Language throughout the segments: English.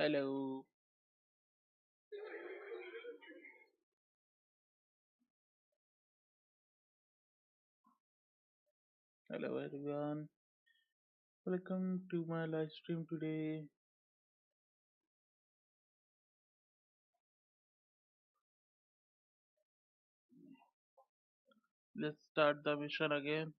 Hello, hello everyone. Welcome to my live stream today. Let's start the mission again.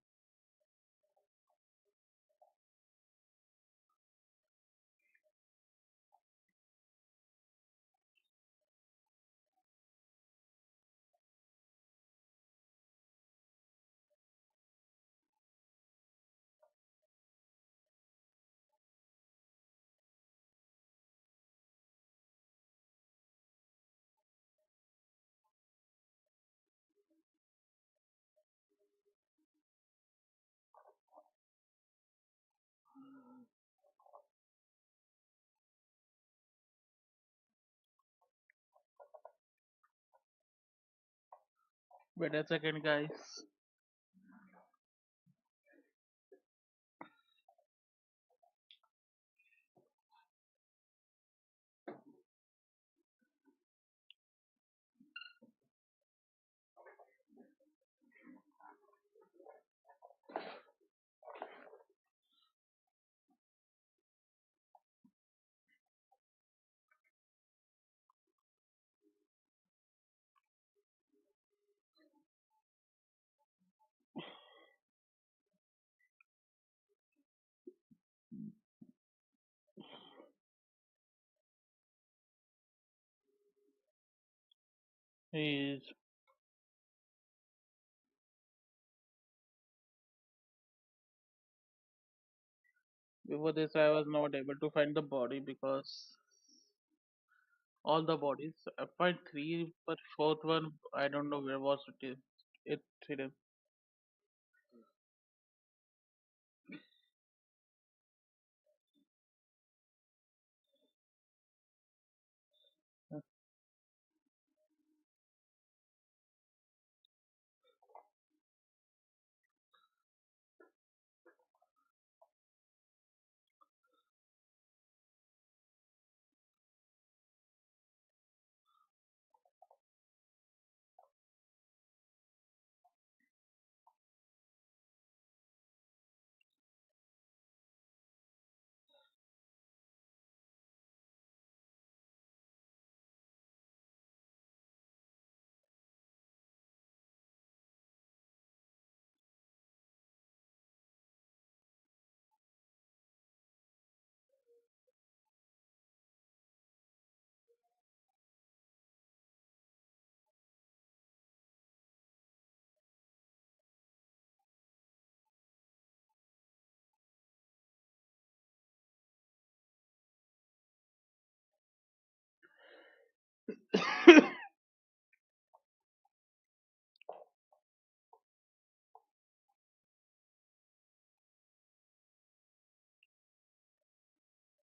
Wait a second, guys. Is before this I was not able to find the body because all the bodies. I find three, but fourth one I don't know where was it. It hidden.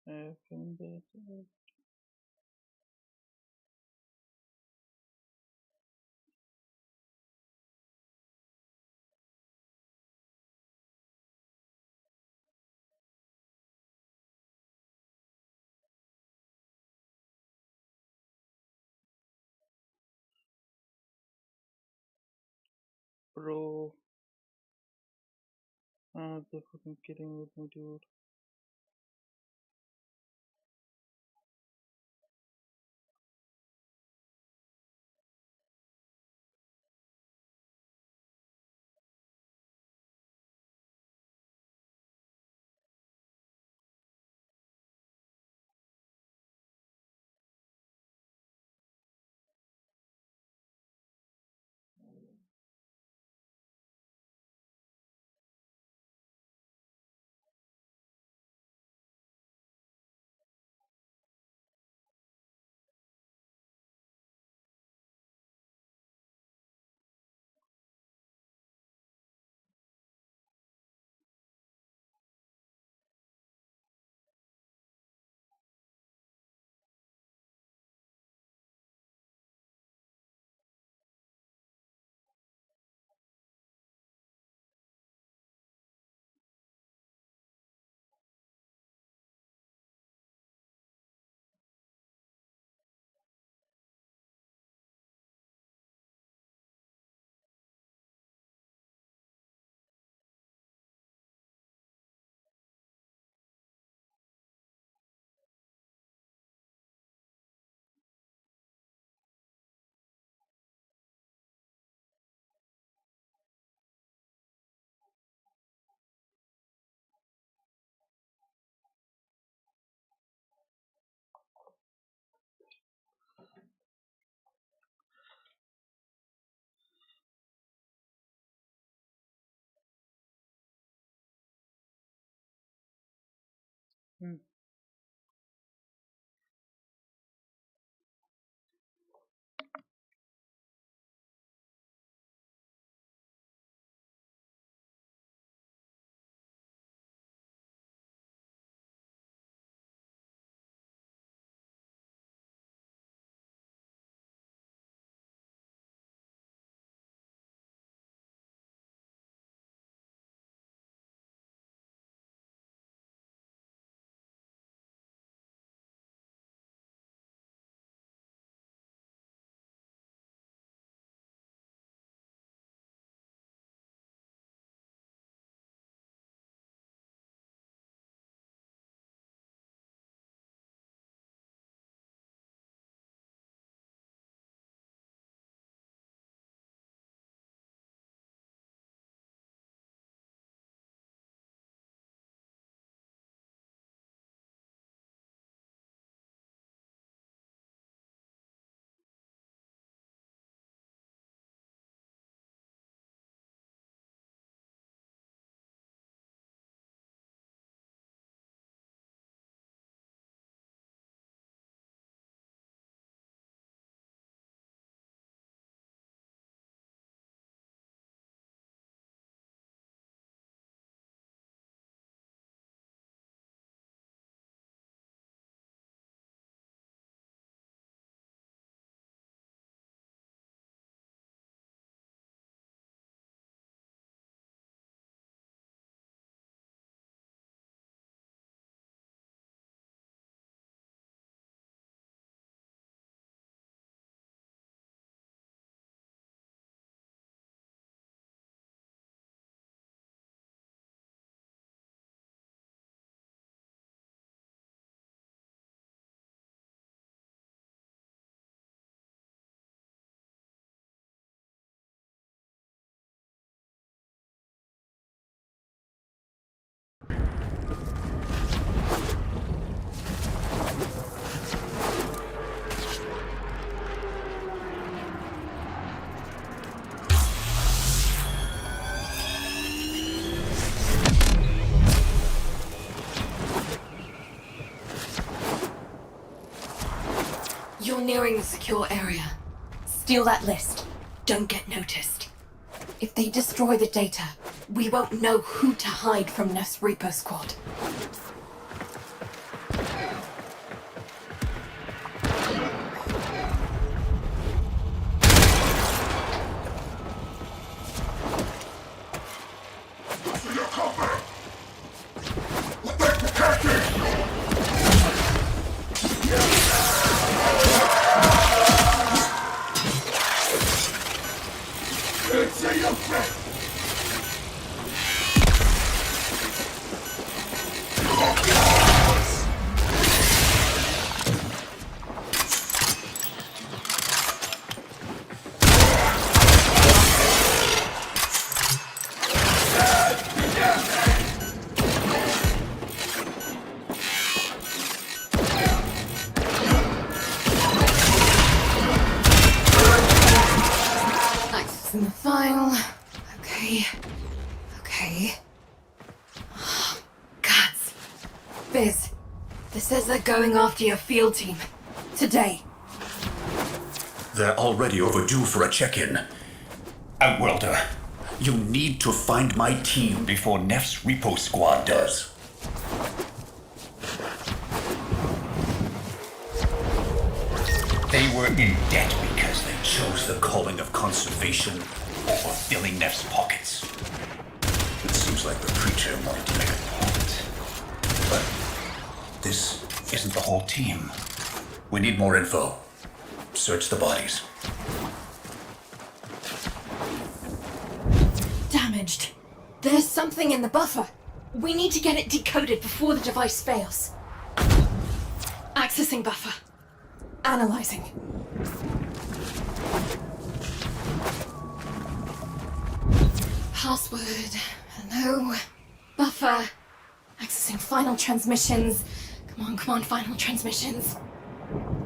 I found that. Bro, they're fucking kidding with me, dude. entering the secure area. Steal that list. Don't get noticed. If they destroy the data, we won't know who to hide from Neff's Reaper squad. In the file. Okay. Oh, gods. Biz, this says they're going after your field team. Today. They're already overdue for a check-in. Outworlder, you need to find my team before Neff's Repo squad does. They were in debt because they chose the calling of conservation over filling Neff's pockets. It seems like the creature wanted to make a point. But this isn't the whole team. We need more info. Search the bodies. Damaged. There's something in the buffer. We need to get it decoded before the device fails. Accessing buffer. Analyzing. Password. Hello. Buffer. Accessing final transmissions. Come on, final transmissions.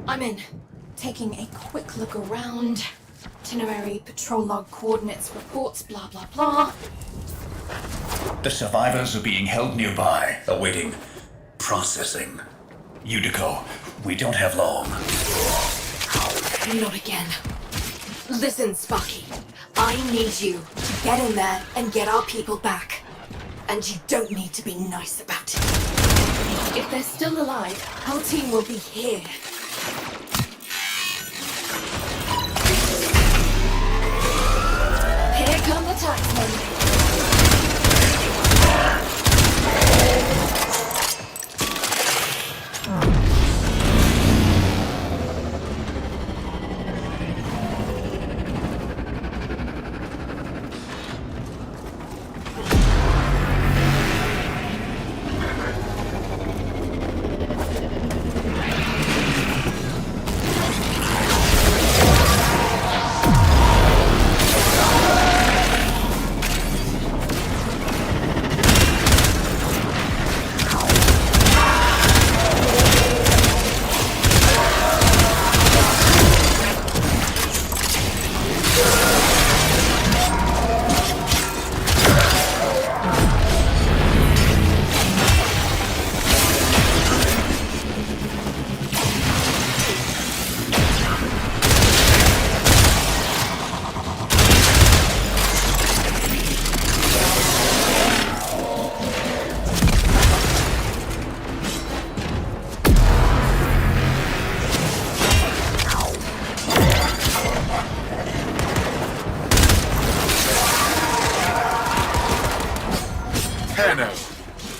I'm in. Taking a quick look around. Itinerary, patrol log, coordinates, reports, blah blah blah. The survivors are being held nearby, awaiting processing. Unico, we don't have long. Not again. Listen, Sparky. I need you to get in there and get our people back. And you don't need to be nice about it. If they're still alive, our team will be here. Here come the taxmen.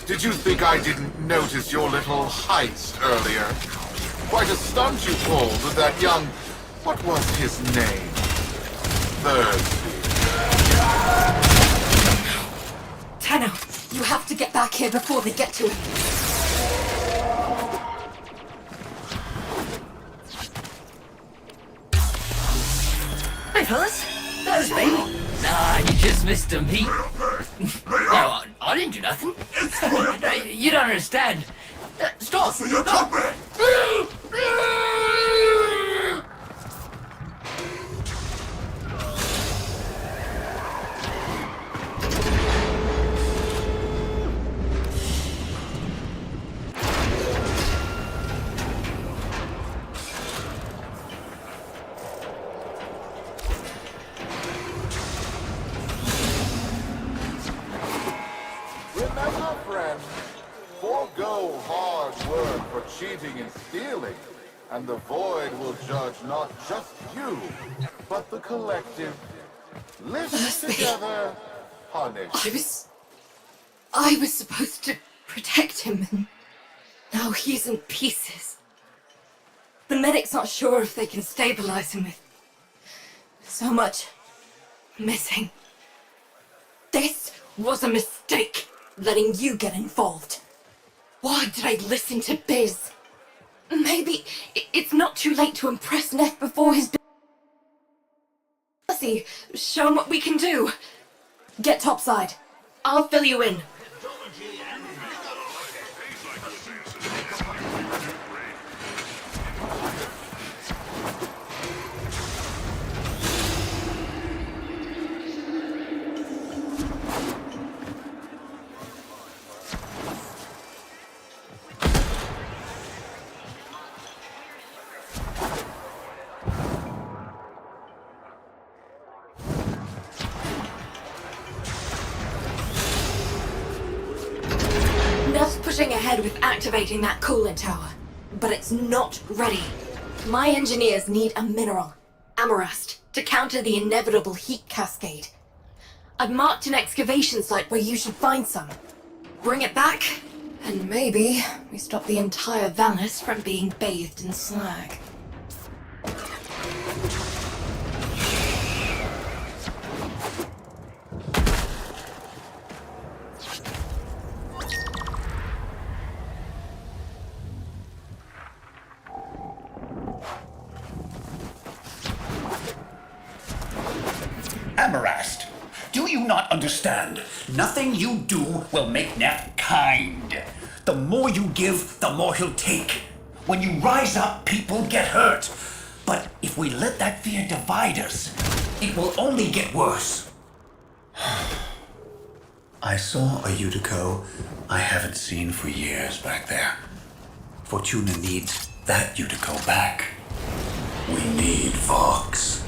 Did you think I didn't notice your little heist earlier? Quite a stunt you pulled with that young... what was his name? Thursby. Tenno, you have to get back here before they get to him. Hey, fellas. Thursby. Nah, you just missed him, Pete. No, I didn't do nothing. You don't understand. Stop! Stop! undergo hard work for cheating and stealing, and the Void will judge not just you, but the collective. Live together, punish. I was supposed to protect him, and now he's in pieces. The medics aren't sure if they can stabilize him with so much missing. This was a mistake, letting you get involved. Why did I listen to Biz? Maybe it's not too late to impress Neff before his busy. Show him what we can do. Get topside. I'll fill you in. Neff's pushing ahead with activating that coolant tower, but it's not ready. My engineers need a mineral, amarast, to counter the inevitable heat cascade. I've marked an excavation site where you should find some. Bring it back, and maybe we stop the entire Valis from being bathed in slag. Amarast, do you not understand? Nothing you do will make Neff kind. The more you give, the more he'll take. When you rise up, people get hurt. But if we let that fear divide us, it will only get worse. I saw a Utico I haven't seen for years back there. Fortuna needs that Utico back. We need Vox.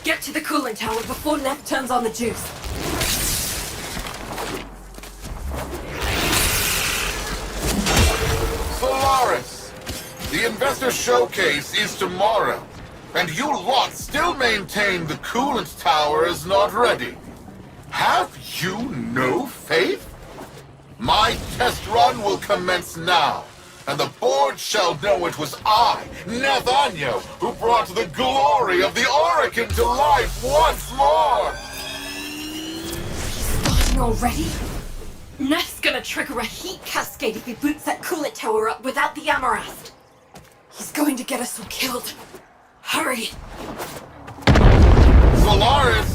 Get to the coolant tower before Neff turns on the juice. Solaris! The investor showcase is tomorrow, and you lot still maintain the coolant tower is not ready. Have you no faith? My test run will commence now, and the board shall know it was I, Nathaniel, who brought the glory of the Oracle to life once more! Starting already? Neff's gonna trigger a heat cascade if he boots that coolant tower up without the Amarast. He's going to get us all killed. Hurry! Solaris,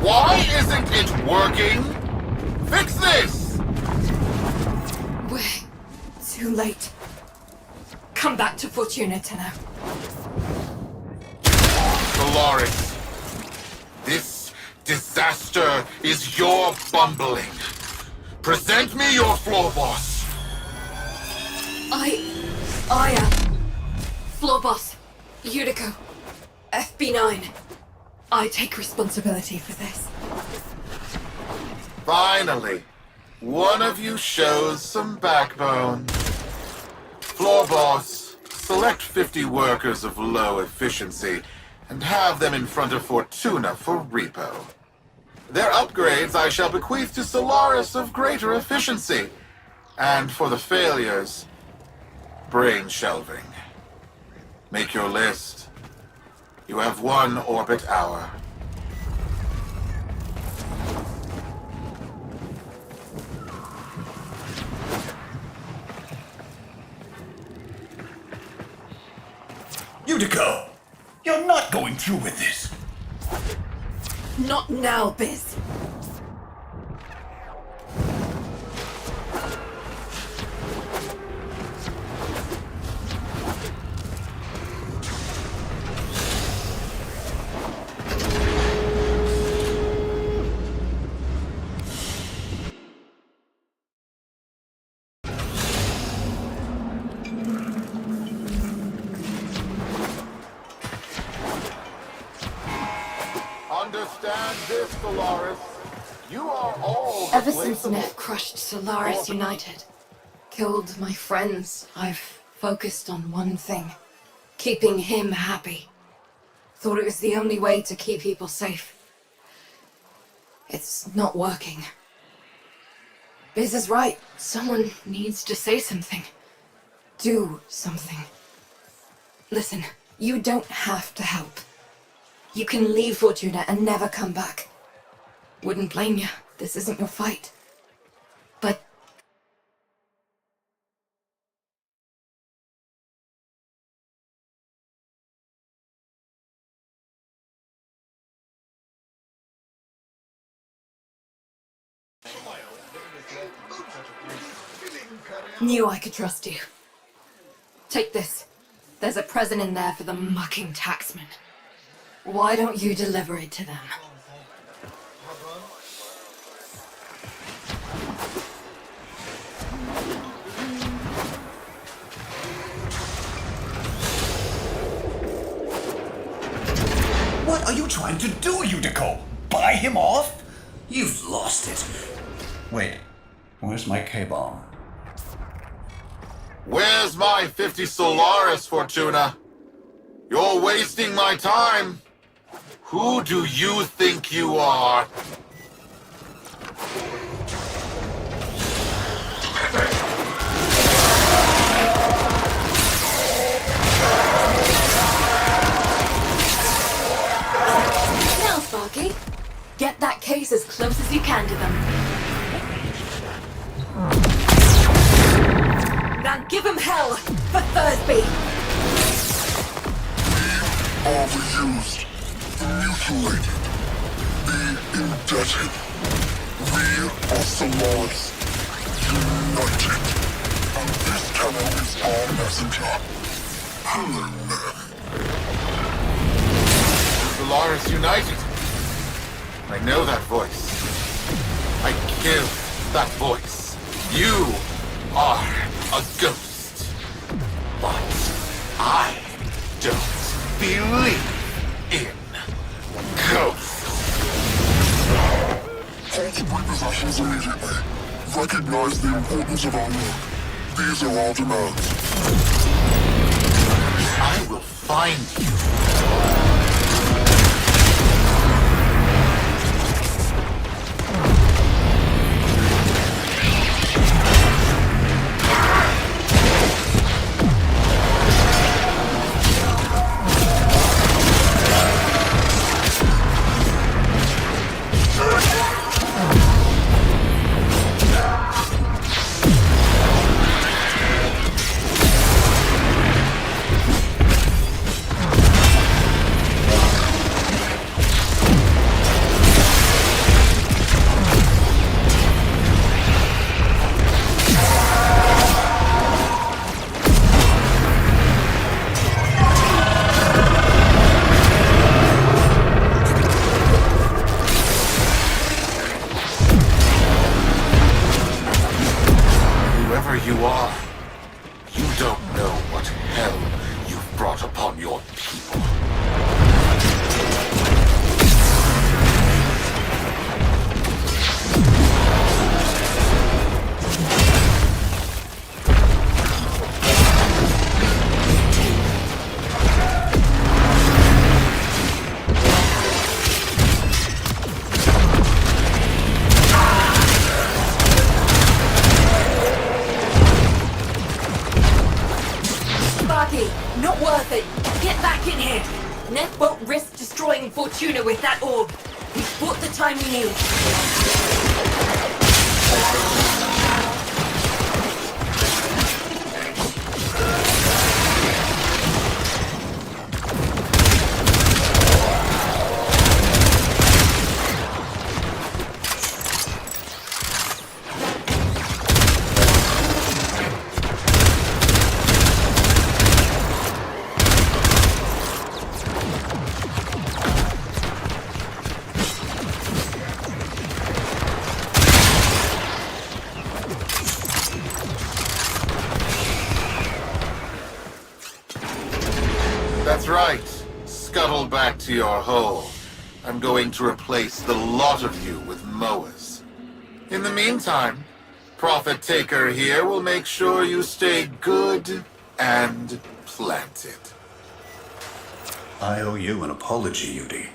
why isn't it working? Fix this! Too late. Come back to Fortuna, Tenno. Solaris, this disaster is your bumbling. Present me your floor boss. I am floor boss, Yuriko, FB9. I take responsibility for this. Finally, one of you shows some backbone. Floor boss, select 50 workers of low efficiency and have them in front of Fortuna for repo. Their upgrades I shall bequeath to Solaris of greater efficiency. And for the failures, brain shelving. Make your list. You have 1 orbit hour. Yuriko, you're not going through with this. Not now, Biz. Understand this, Solaris. You are all Ever since replaceable. Neff crushed Solaris United, killed my friends, I've focused on one thing. Keeping him happy. Thought it was the only way to keep people safe. It's not working. Biz is right. Someone needs to say something. Do something. Listen, you don't have to help. You can leave Fortuna and never come back. Wouldn't blame you. This isn't your fight. But knew I could trust you. Take this. There's a present in there for the mucking taxman. Why don't you deliver it to them? What are you trying to do, Yuriko? Buy him off? You've lost it. Wait, where's my K-bomb? Where's my 50 Solaris, Fortuna? You're wasting my time. Who do you think you are? Now, Sparky, get that case as close as you can to them. Now give him hell for Thursby! Are reused, mutilated, the indebted. We are Solaris, united. And this channel is our messenger. Hello, Neff. Solaris United. I know that voice. I kill that voice. You are a ghost. But I don't believe in ghosts. Halt the repossessions immediately. Recognize the importance of our work. These are our demands. I will find you. Neff won't risk destroying Fortuna with that orb. We've bought the time we need. That's right. Scuttle back to your hole. I'm going to replace the lot of you with mowers. In the meantime, Prophet Taker here will make sure you stay good and planted. I owe you an apology, Yudi.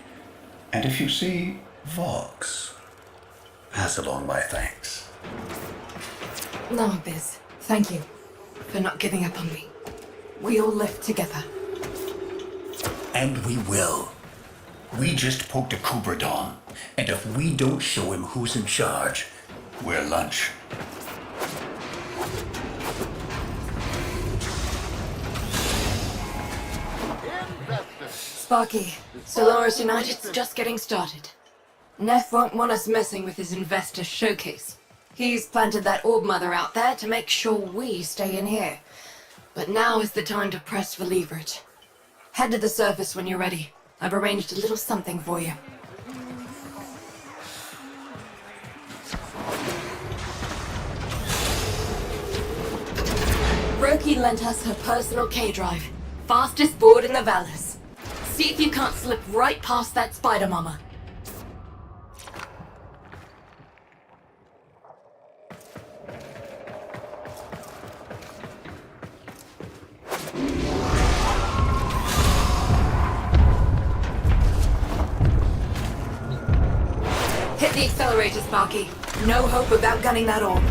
And if you see Vox, pass along my thanks. No, Biz. Thank you for not giving up on me. We all live together. And we will. We just poked a Kubradon, and if we don't show him who's in charge, we're lunch. Sparky, Solaris United's just getting started. Neff won't want us messing with his investor showcase. He's planted that orb mother out there to make sure we stay in here. But now is the time to press for leverage. Head to the surface when you're ready. I've arranged a little something for you. Roki lent us her personal K-drive. Fastest board in the Vallis. See if you can't slip right past that spider mama. Hit the accelerator, Sparky. No hope of outgunning that orb.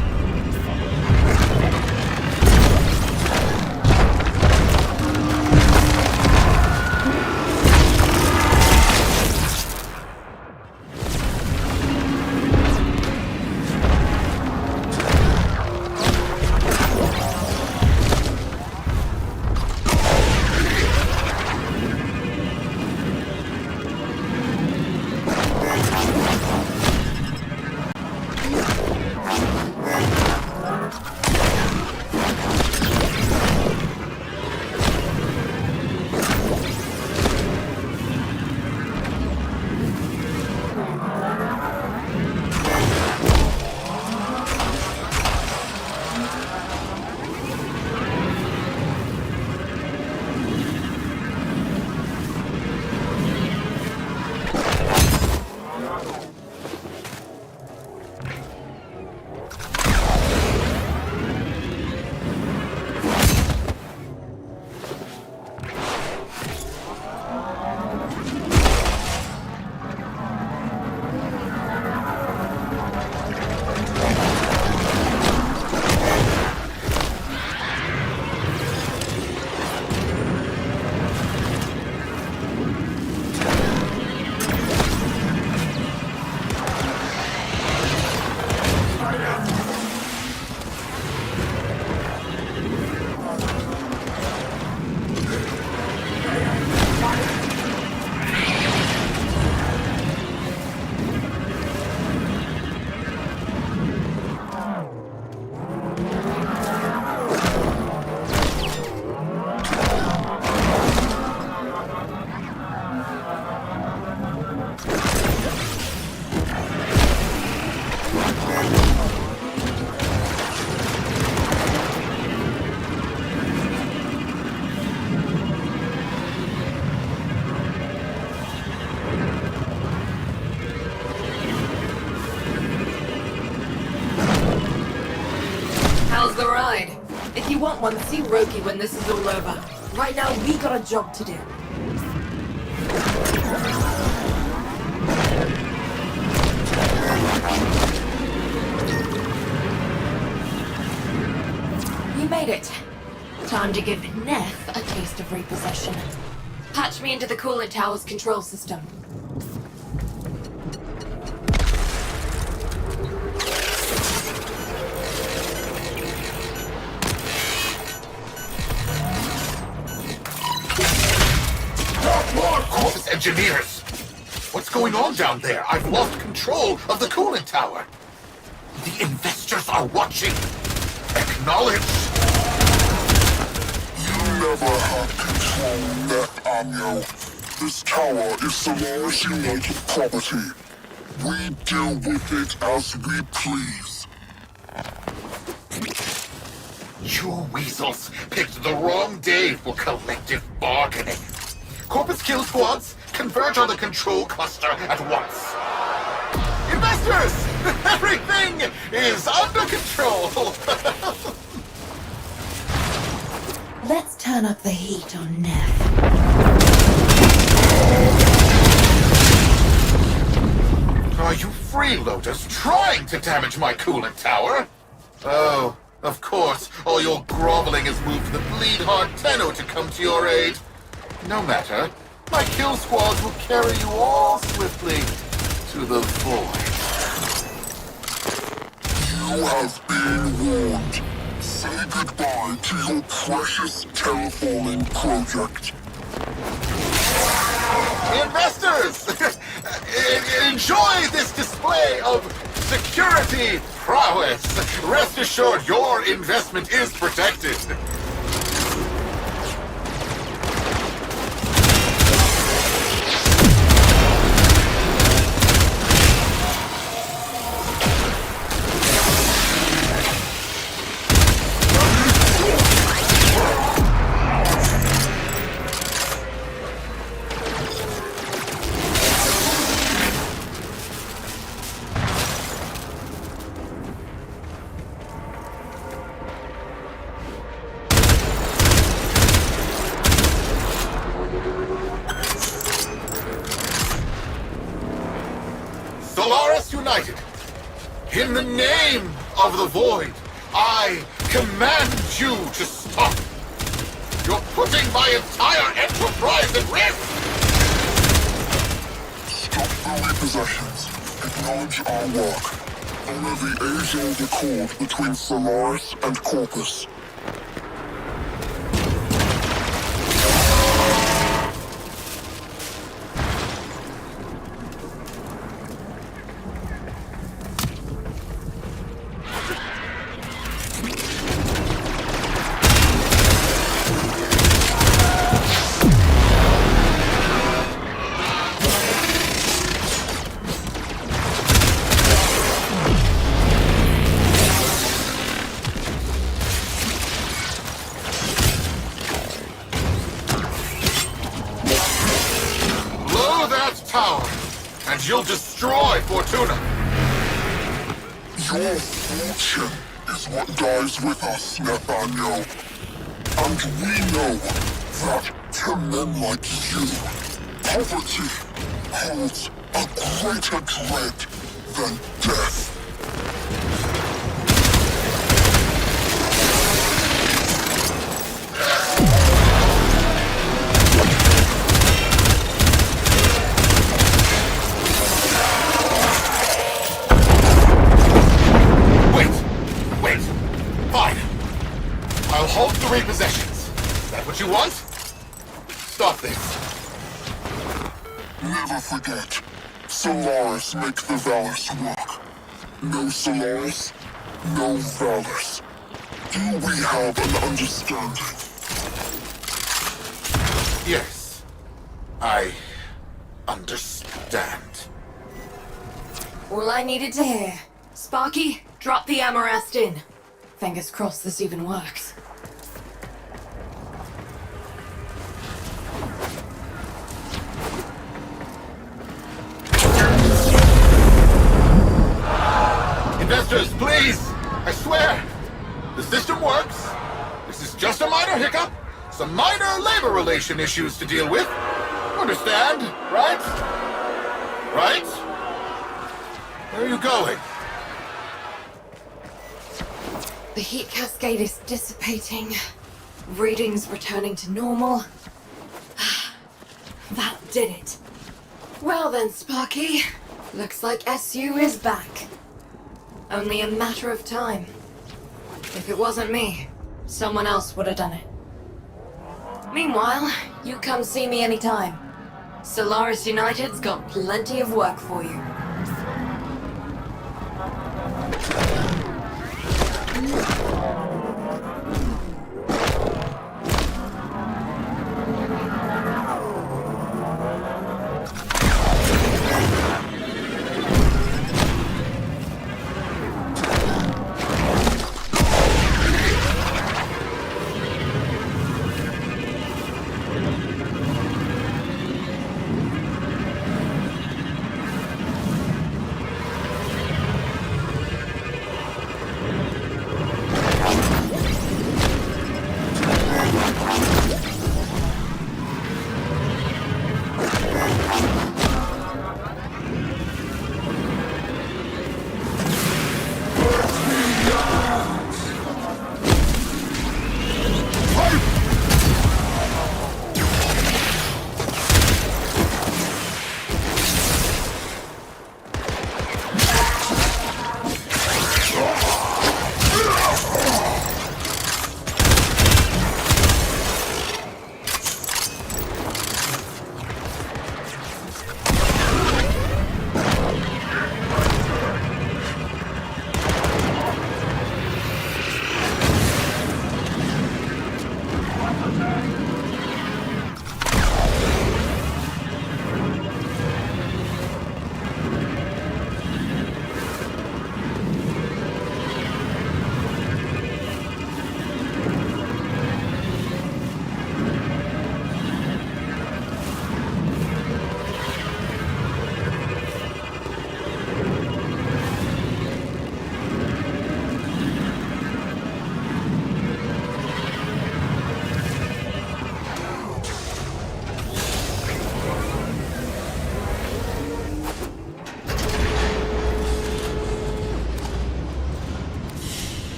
How's the ride? If you want one, see Roki when this is all over. Right now, we got a job to do. You made it. Time to give Neff a taste of repossession. Patch me into the coolant tower's control system. More Corpus engineers! What's going on down there? I've lost control of the coolant tower. The investors are watching. Acknowledge. You never had control, Nathaniel. This tower is Solaris United property. We deal with it as we please. You weasels picked the wrong day for collective bargaining. Corpus kill squads, converge on the control cluster at once. Investors! Everything is under control! Let's turn up the heat on Neff. Are you freeloaders trying to damage my coolant tower? Oh, of course, all your groveling has moved the bleed-hard Tenno to come to your aid. No matter, my kill squads will carry you all swiftly to the void. You have been warned. Say goodbye to your precious terraforming project. Investors! Enjoy this display of security prowess. Rest assured your investment is protected. Solaris United, in the name of the Void, I command you to stop. You're putting my entire enterprise at risk! Stop the repossessions. Acknowledge our work. Honor the age-old accord between Solaris and Corpus. And you'll destroy Fortuna! Your fortune is what dies with us, Nathaniel. And we know that to men like you, poverty holds a greater dread than death. Halt the repossessions. Is that what you want? Stop this. Never forget, Solaris make the Valors work. No Solaris, no Valors. Do we have an understanding? Yes, I understand. All I needed to hear. Sparky, drop the Amarest in. Fingers crossed this even works. Investors, please! I swear! The system works. This is just a minor hiccup. Some minor labor relation issues to deal with. Understand, right? Right? Where are you going? The heat cascade is dissipating. Readings returning to normal. That did it. Well then, Sparky. Looks like SU is back. Only a matter of time. If it wasn't me, someone else would have done it. Meanwhile, you come see me anytime. Solaris United's got plenty of work for you.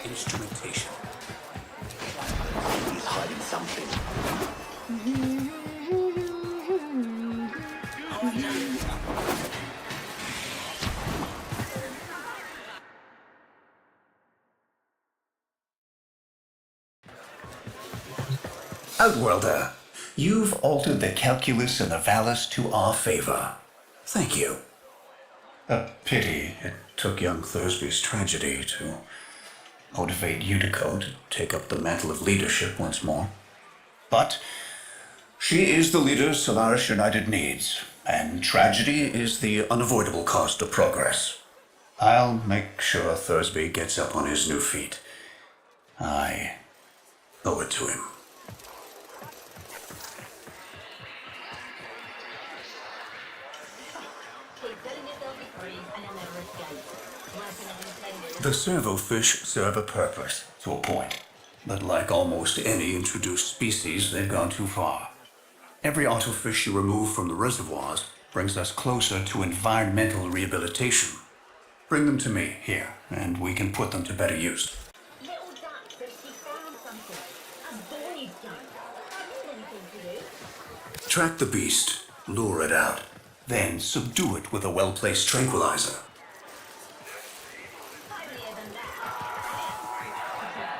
Instrumentation. He's hiding something. Outworlder, you've altered the calculus and the vallus to our favor. Thank you. A pity it took young Thursby's tragedy to motivate Unico to take up the mantle of leadership once more. But she is the leader Solaris United needs, and tragedy is the unavoidable cost of progress. I'll make sure Thursby gets up on his new feet. I owe it to him. The servofish serve a purpose, to a point. But like almost any introduced species, they've gone too far. Every autofish you remove from the reservoirs brings us closer to environmental rehabilitation. Bring them to me here, and we can put them to better use. Little duck says she found something. A boy's duck. Have you anything to do? Track the beast, lure it out, then subdue it with a well-placed tranquilizer.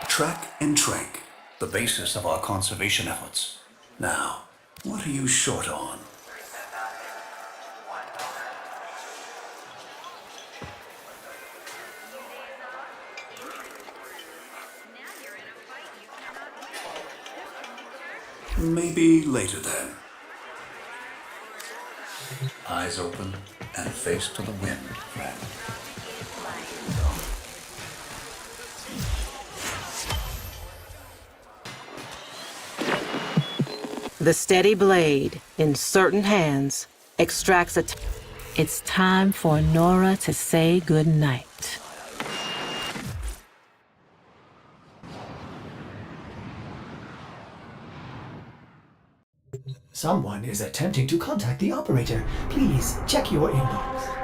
Track and trank, the basis of our conservation efforts. Now, what are you short on? Maybe later then. Eyes open and face to the wind, friend. The steady blade, in certain hands, extracts a... It's time for Nora to say goodnight. Someone is attempting to contact the operator. Please check your inbox.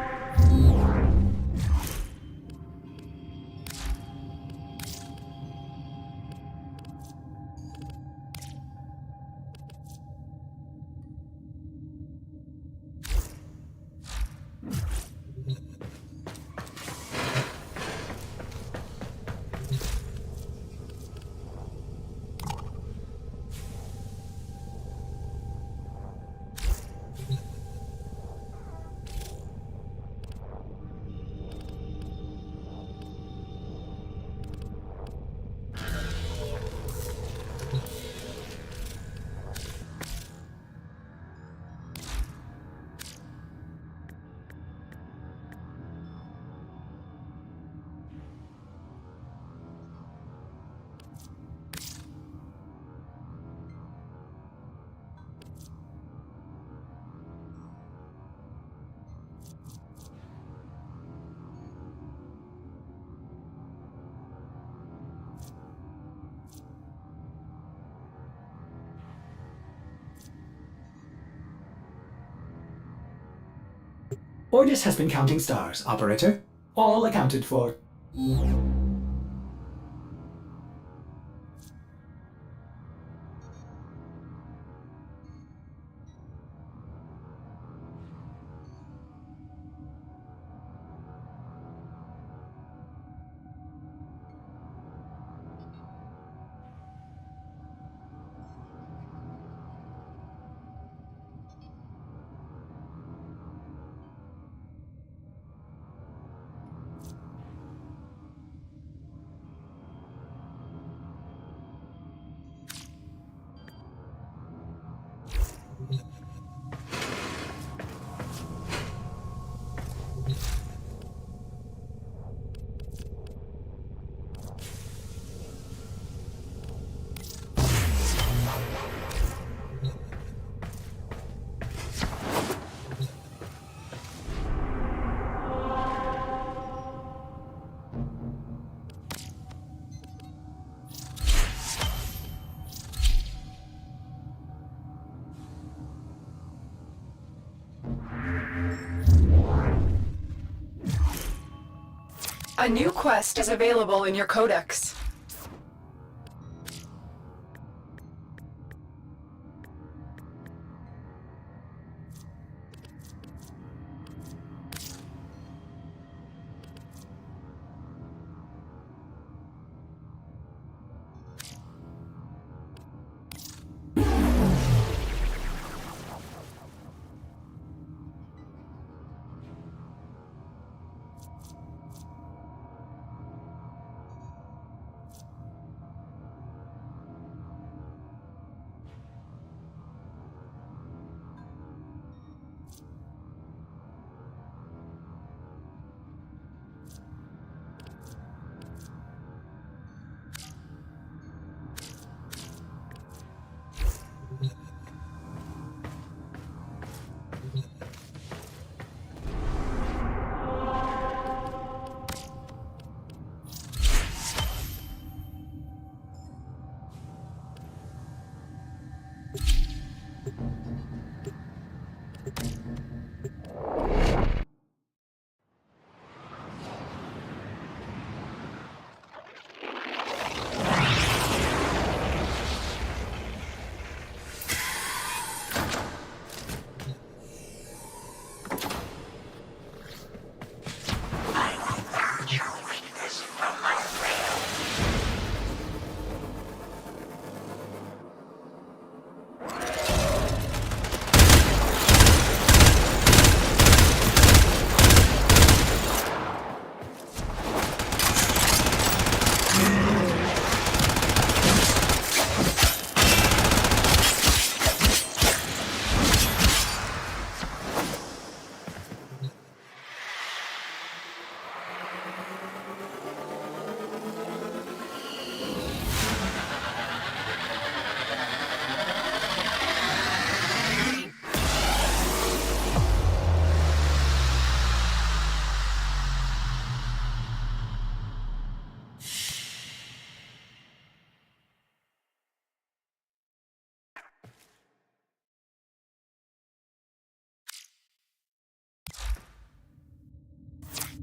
Ordis has been counting stars, operator. All accounted for. A new quest is available in your codex.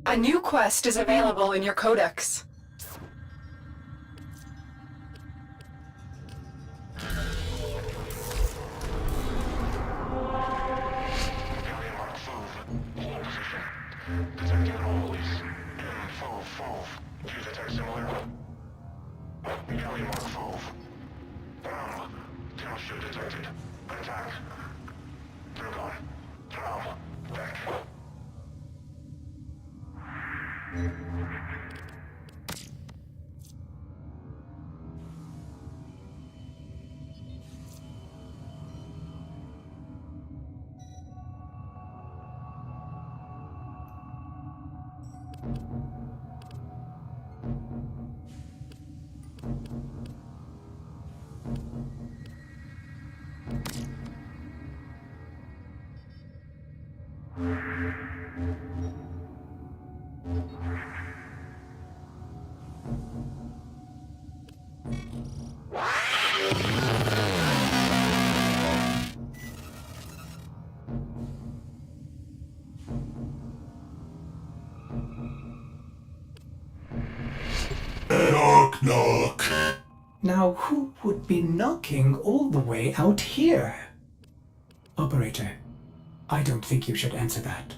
A new quest is available in your codex. Detecting anomalies. Fove, fove. Do you detect similar? Gallium arc fove. Down. Township detected. Attack. They're gone. Down. Back. Knock, knock. Now, who would be knocking all the way out here? Operator, I don't think you should answer that.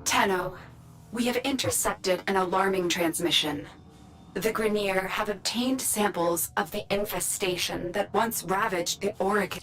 Tenno, we have intercepted an alarming transmission. The Grineer have obtained samples of the infestation that once ravaged the Oregon.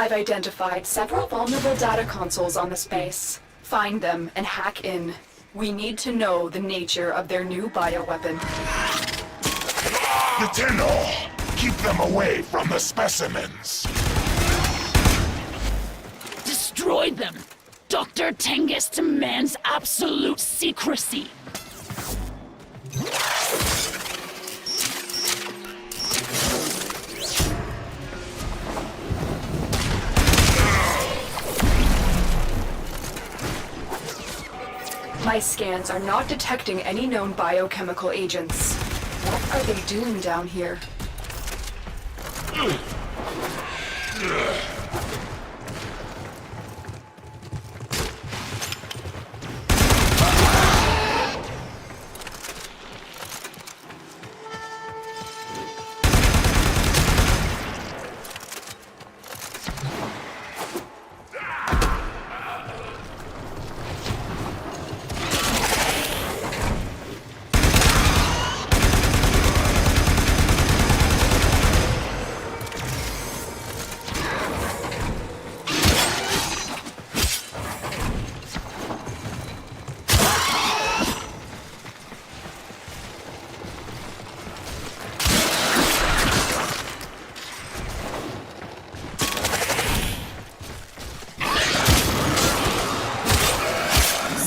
I've identified several vulnerable data consoles on the space. Find them and hack in. We need to know the nature of their new bioweapon. Lieutenant, keep them away from the specimens. Destroy them! Dr. Tengus demands absolute secrecy. My scans are not detecting any known biochemical agents. What are they doing down here?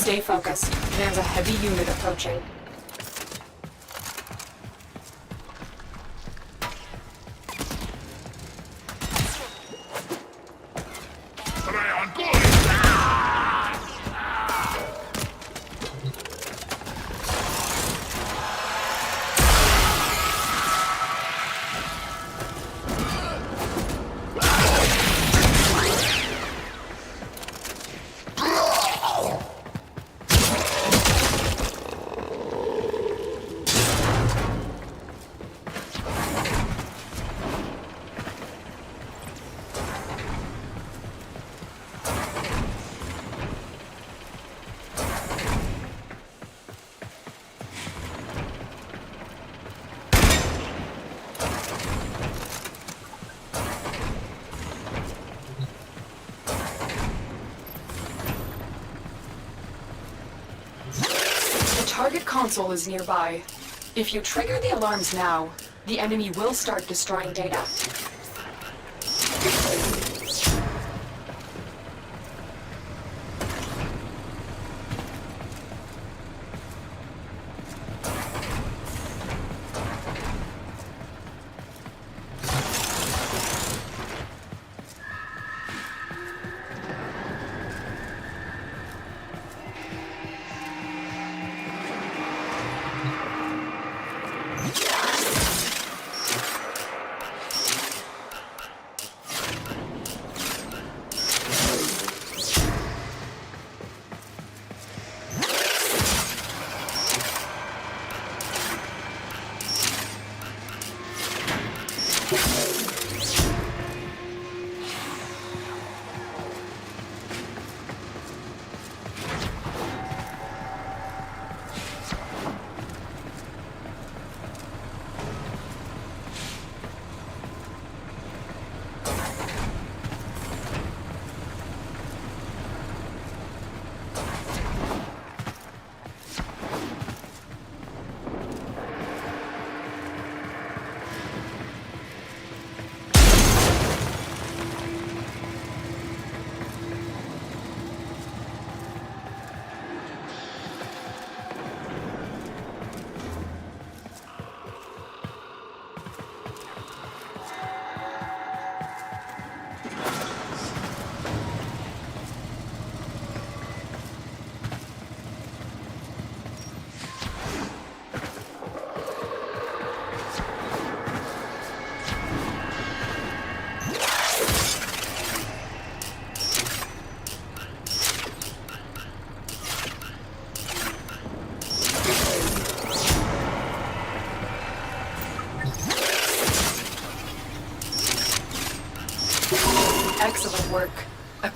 Stay focused. There's a heavy unit approaching. Target console is nearby. If you trigger the alarms now, the enemy will start destroying data.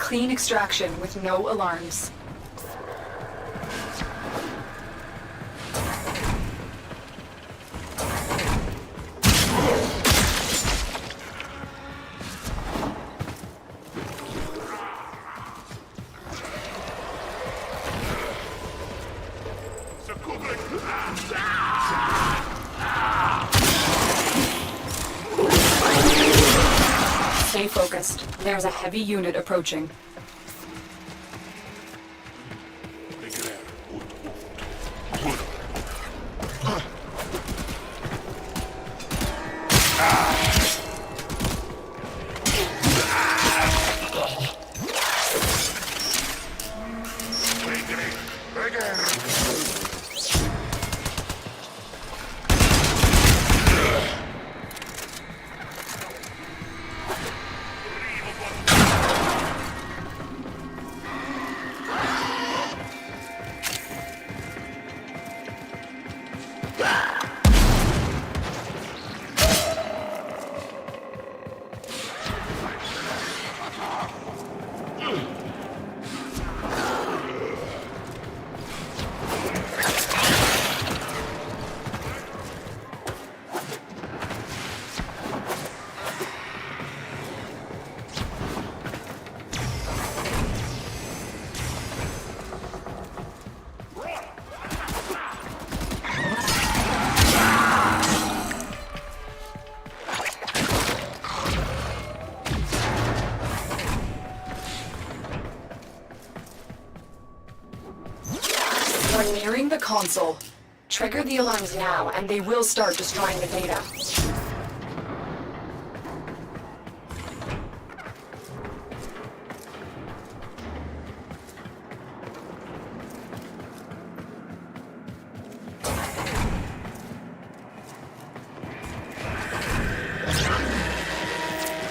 clean extraction with no alarms. Stay focused. There's a heavy unit approaching. We're nearing the console. Trigger the alarms now, and they will start destroying the data.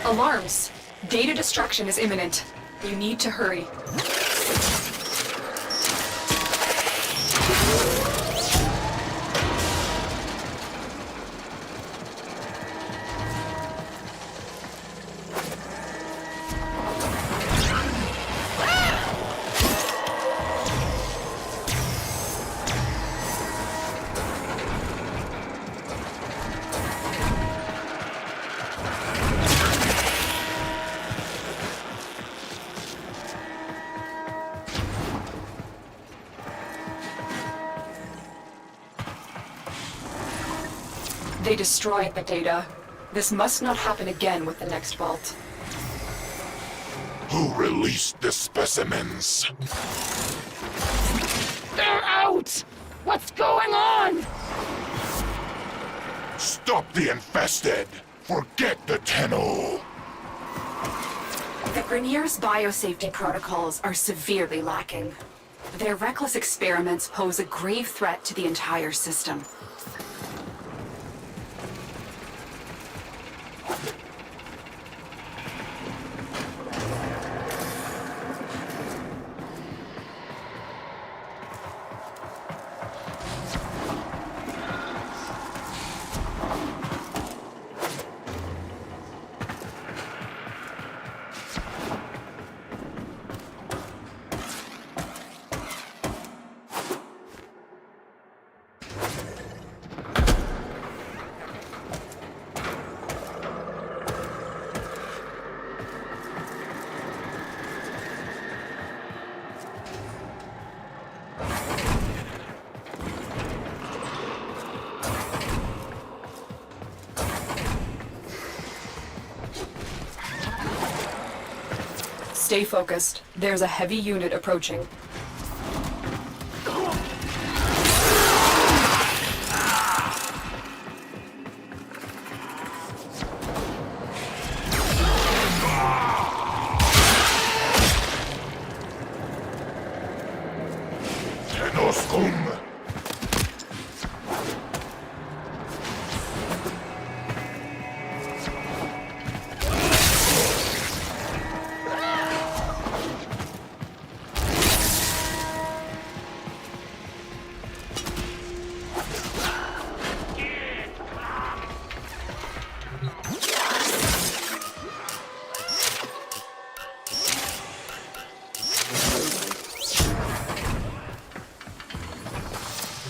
Alarms! Data destruction is imminent. You need to hurry. They destroyed the data. This must not happen again with the next vault. Who released the specimens? They're out! What's going on? Stop the infested! Forget the Tenno! The Grenier's biosafety protocols are severely lacking. Their reckless experiments pose a grave threat to the entire system. Stay focused. There's a heavy unit approaching. Tenoscum!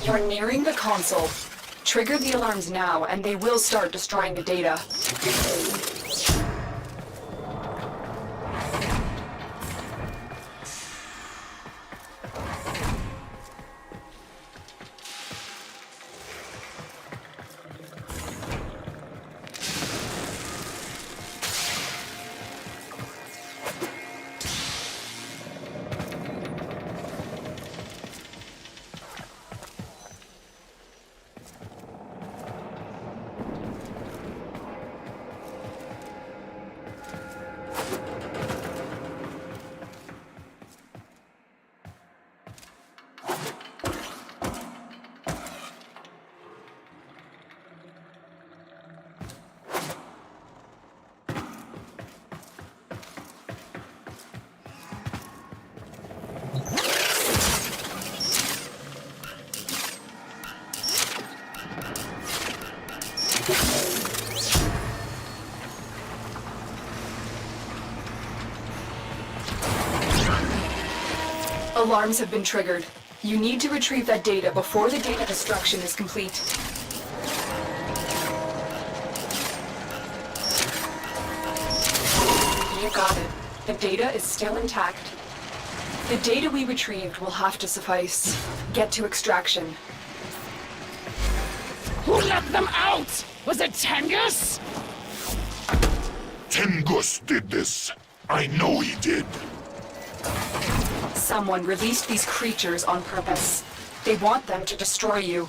You're nearing the console. Trigger the alarms now, and they will start destroying the data. Alarms have been triggered. You need to retrieve that data before the data destruction is complete. You got it. The data is still intact. The data we retrieved will have to suffice. Get to extraction. Who let them out? Was it Tengus? Tengus did this. I know he did. Someone released these creatures on purpose. They want them to destroy you.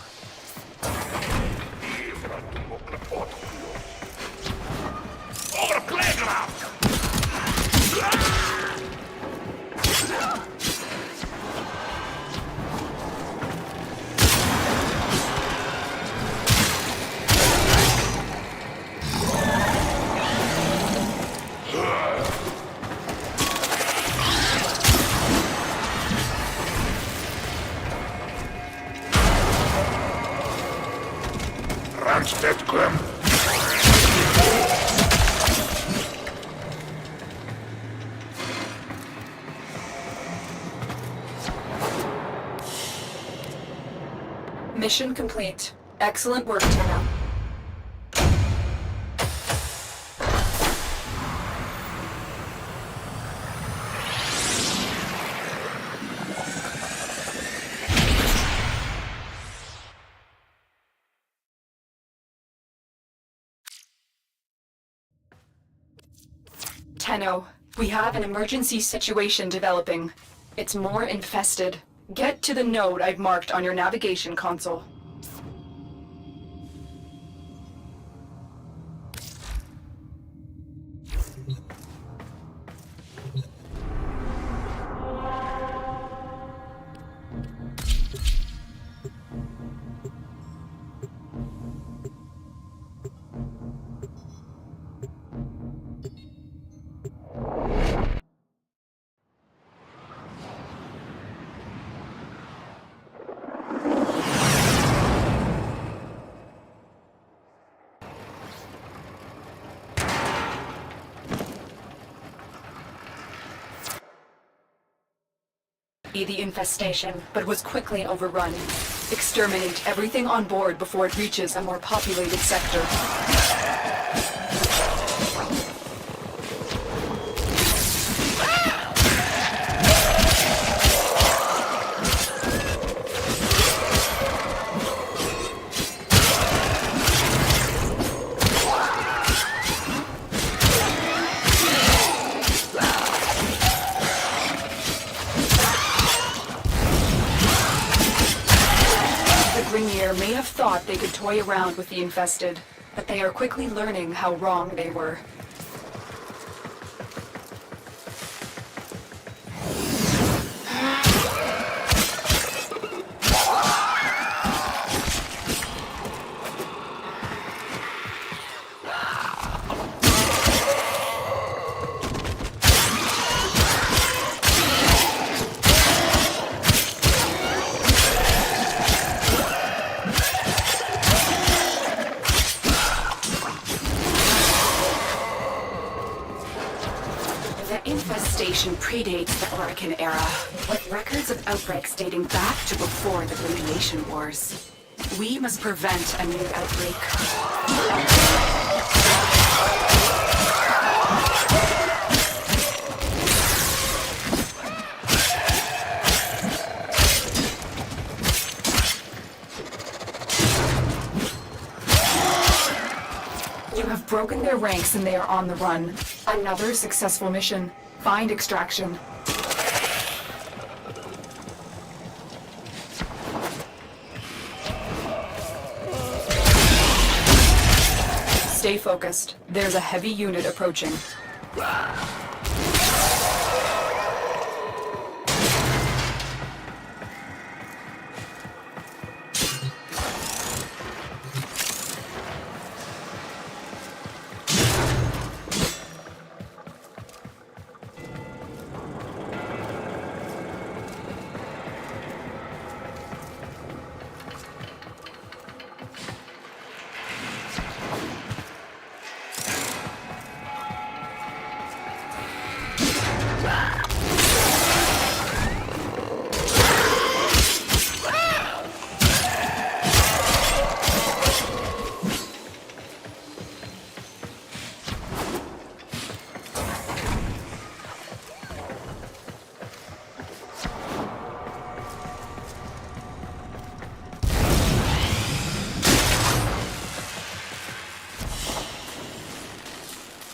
Randstead Grim. Mission complete. Excellent work, Tenno. Tenno, we have an emergency situation developing. It's more infested. Get to the node I've marked on your navigation console. The infestation, but was quickly overrun. Exterminate everything on board before it reaches a more populated sector. May have thought they could toy around with the infested, but they are quickly learning how wrong they were. predates the Orican era, with records of outbreaks dating back to before the Radiation Wars. We must prevent a new outbreak. You have broken their ranks and they are on the run. Another successful mission. Find extraction. Stay focused. There's a heavy unit approaching.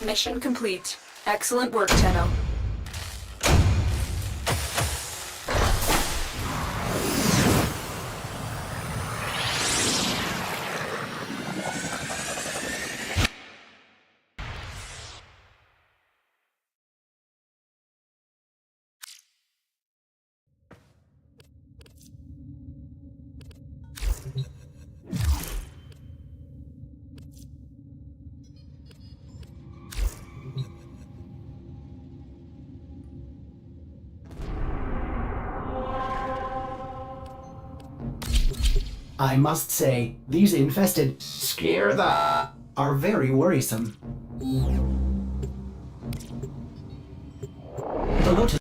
Mission complete. Excellent work, Tenno. I must say, these infested are very worrisome. The Lotus.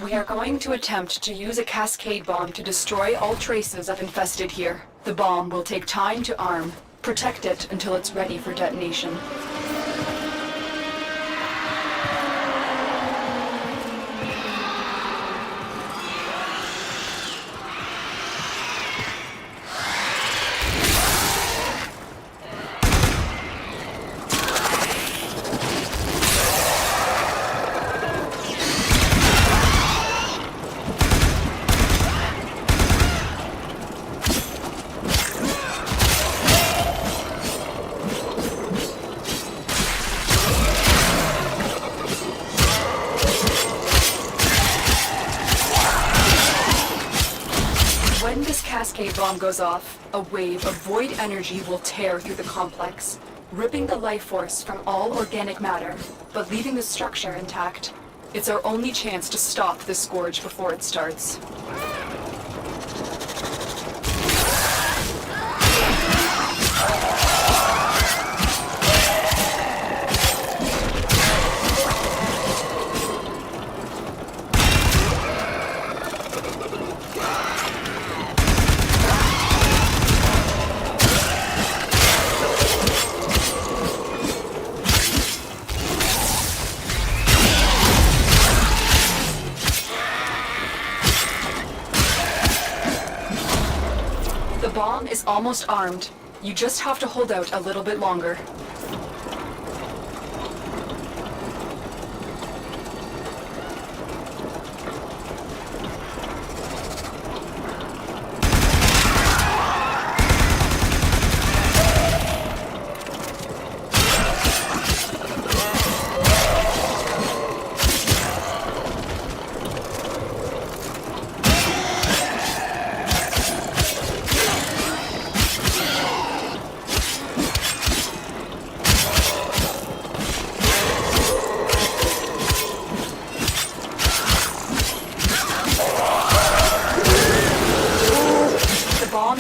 We are going to attempt to use a cascade bomb to destroy all traces of infested here. The bomb will take time to arm. Protect it until it's ready for detonation. When this cascade bomb goes off, a wave of void energy will tear through the complex, ripping the life force from all organic matter, but leaving the structure intact. It's our only chance to stop the scourge before it starts. The bomb is almost armed. You just have to hold out a little bit longer.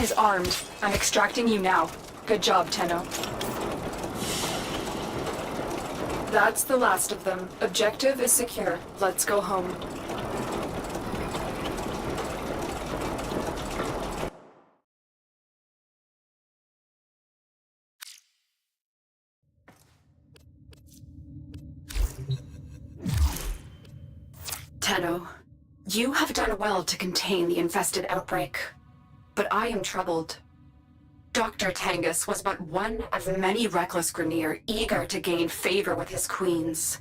is armed. I'm extracting you now. Good job, Tenno. That's the last of them. Objective is secure. Let's go home. Tenno, you have done well to contain the infested outbreak, but I am troubled. Dr. Tengus was but one of many reckless Grineer eager to gain favor with his queens.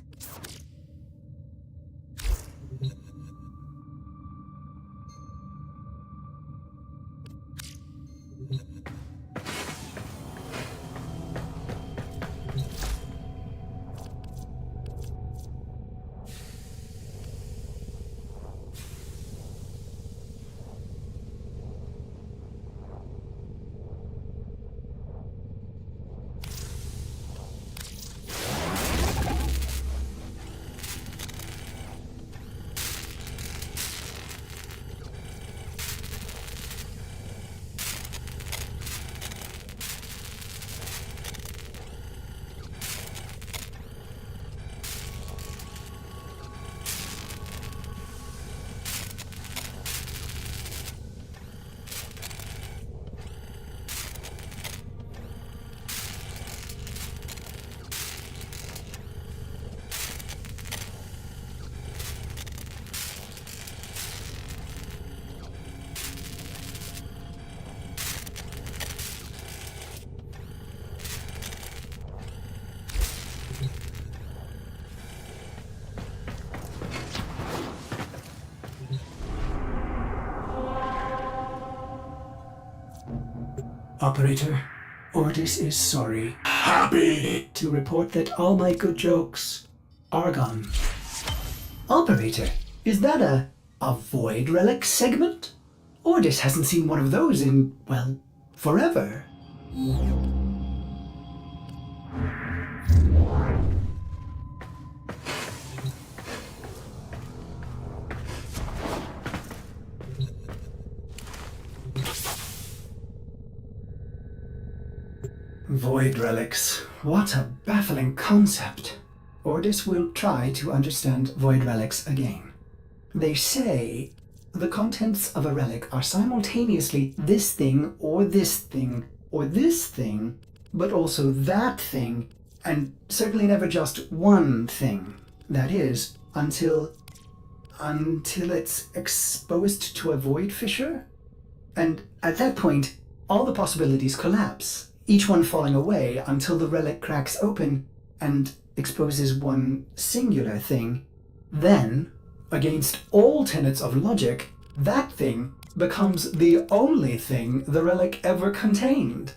Operator, Ordis is sorry. Happy to report that all my good jokes are gone. Operator, is that a void relic segment? Ordis hasn't seen one of those in, well, forever. Void relics. What a baffling concept. Ordis will try to understand void relics again. They say the contents of a relic are simultaneously this thing, or this thing, or this thing, but also that thing, and certainly never just one thing. That is, until it's exposed to a void fissure? And at that point, all the possibilities collapse, each one falling away until the relic cracks open and exposes one singular thing. Then, against all tenets of logic, that thing becomes the only thing the relic ever contained.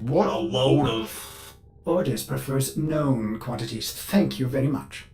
What a load of... Ordis prefers known quantities. Thank you very much.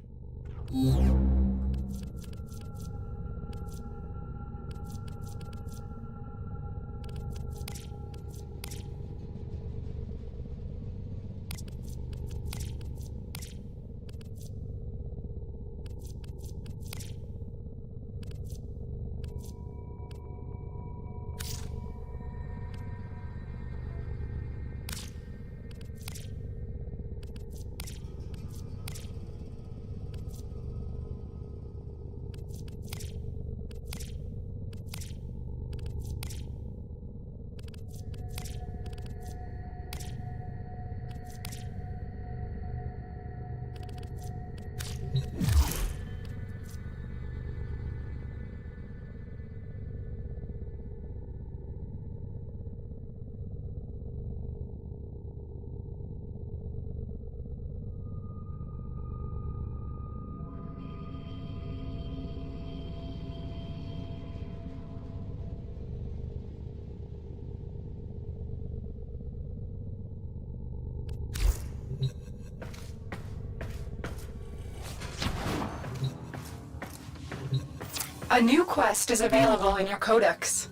A new quest is available in your codex.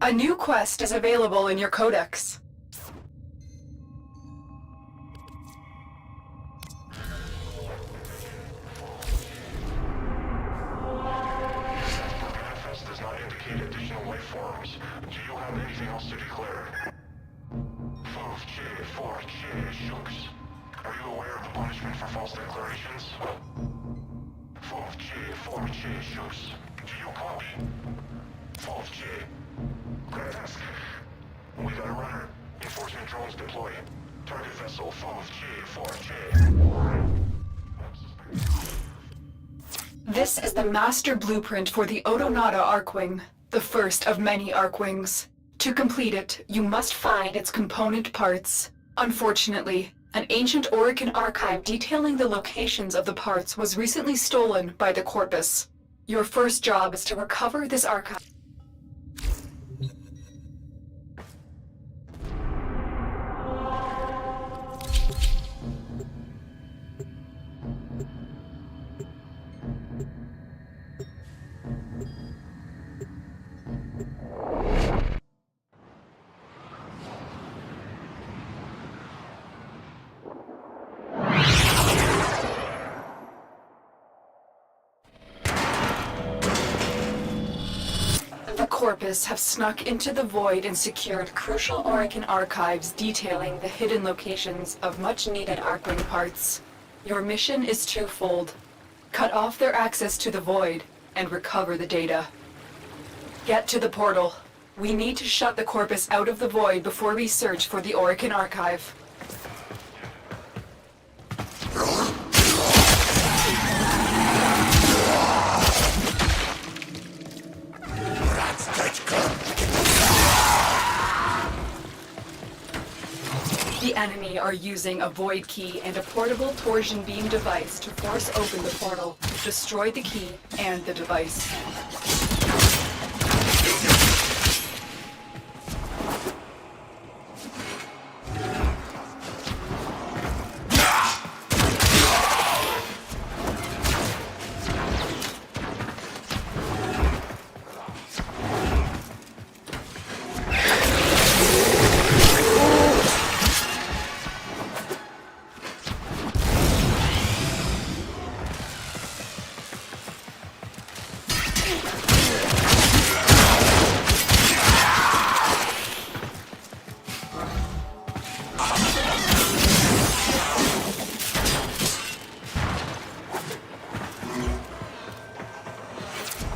A new quest is available in your codex. Manifest does not indicate additional life forms. Do you have anything else to declare? 4J, Shooks. Are you aware of the punishment for false declarations? 4J, Shooks. Do you copy? 4J. Grask. We got a runner. Enforcement drones deployed. Target vessel 4J. This is the master blueprint for the Odonata Arcwing, the first of many Arcwings. To complete it, you must find its component parts. Unfortunately, an ancient Orokin archive detailing the locations of the parts was recently stolen by the Corpus. Your first job is to recover this archive. The Corpus have snuck into the Void and secured crucial Orokin archives detailing the hidden locations of much-needed Arcwing parts. Your mission is twofold. Cut off their access to the Void and recover the data. Get to the portal. We need to shut the Corpus out of the Void before we search for the Orokin archive. The enemy are using a void key and a portable torsion beam device to force open the portal, destroy the key and the device.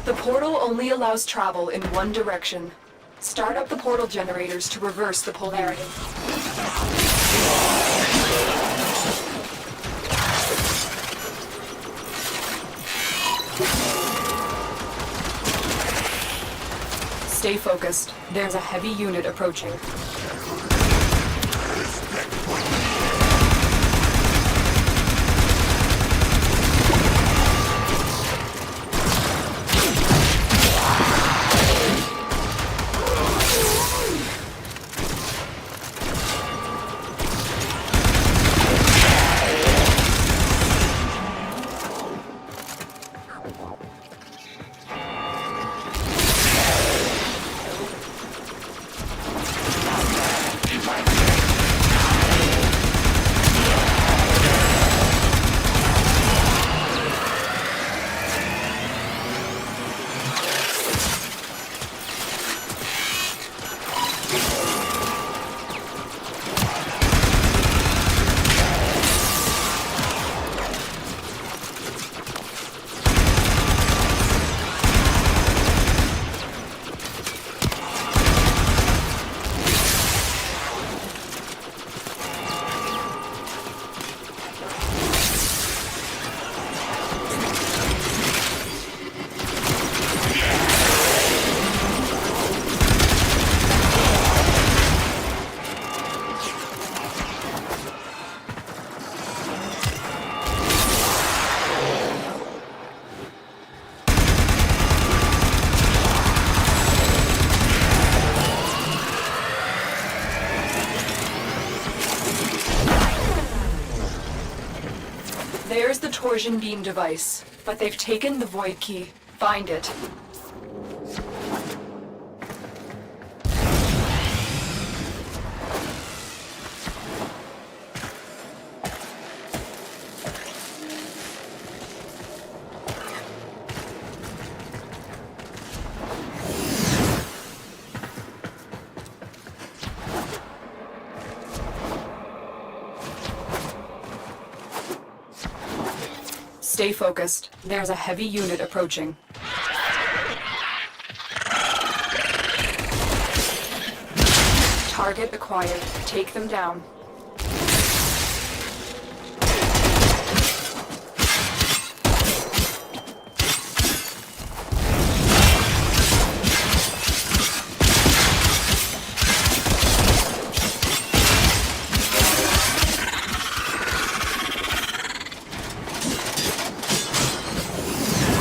The portal only allows travel in one direction. Start up the portal generators to reverse the polarity. Stay focused. There's a heavy unit approaching. There's the torsion beam device, but they've taken the void key. Find it. Stay focused. There's a heavy unit approaching. Target acquired. Take them down.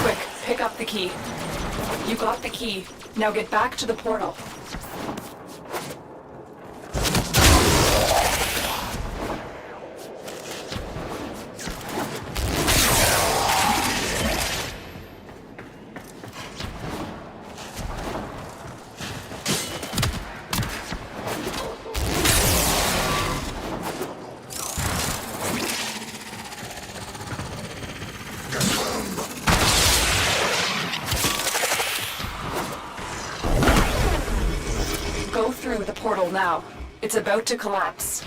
Quick, pick up the key. You got the key. Now get back to the portal. Go through the portal now. It's about to collapse.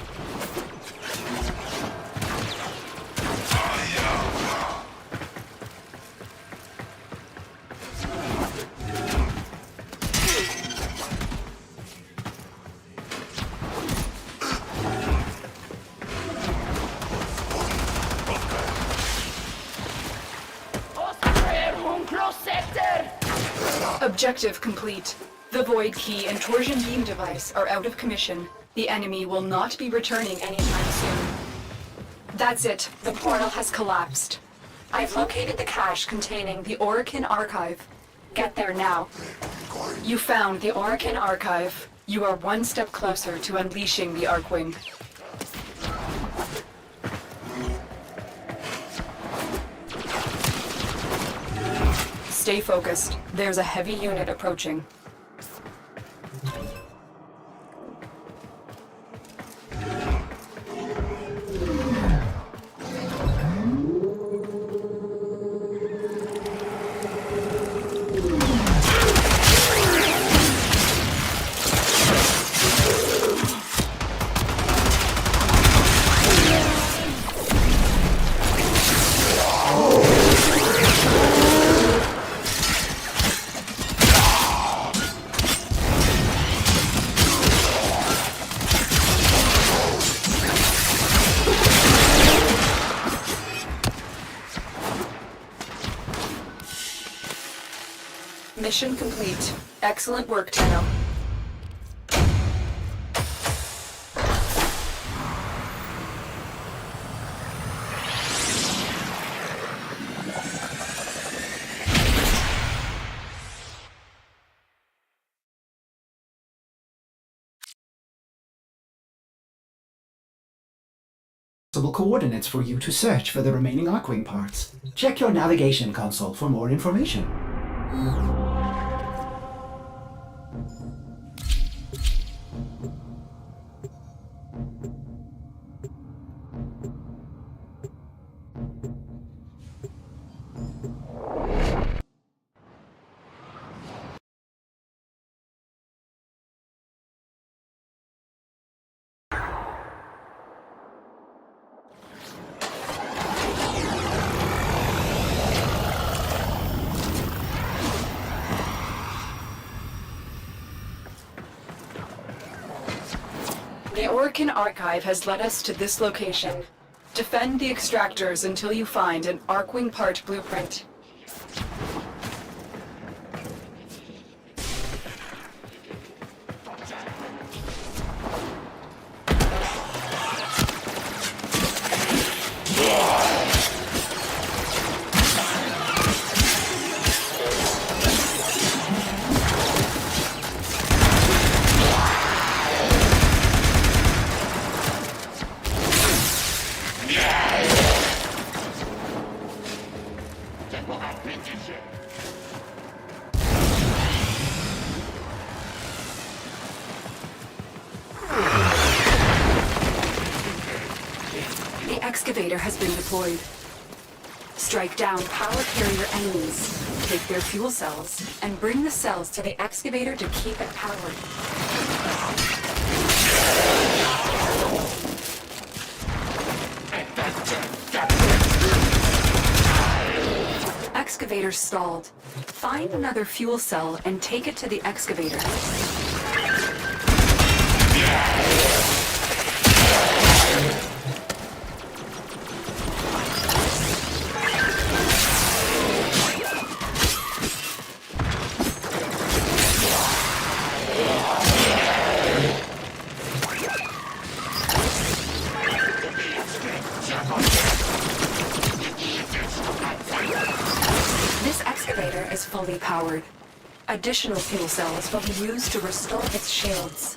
Objective complete. The Void Key and Torsion Beam device are out of commission. The enemy will not be returning anytime soon. That's it. The portal has collapsed. I've located the cache containing the Orokin Archive. Get there now. You found the Orokin Archive. You are one step closer to unleashing the Arkwing. Stay focused. There's a heavy unit approaching. Mission complete. Excellent work, Tenno. Coordinates for you to search for the remaining Arkwing parts. Check your navigation console for more information. The Orokin Archive has led us to this location. Defend the extractors until you find an Arkwing part blueprint. The excavator has been deployed. Strike down power carrier enemies, take their fuel cells, and bring the cells to the excavator to keep it powered. excavator stalled. Find another fuel cell and take it to the excavator. This excavator is fully powered. Additional fuel cells will be used to restore its shields.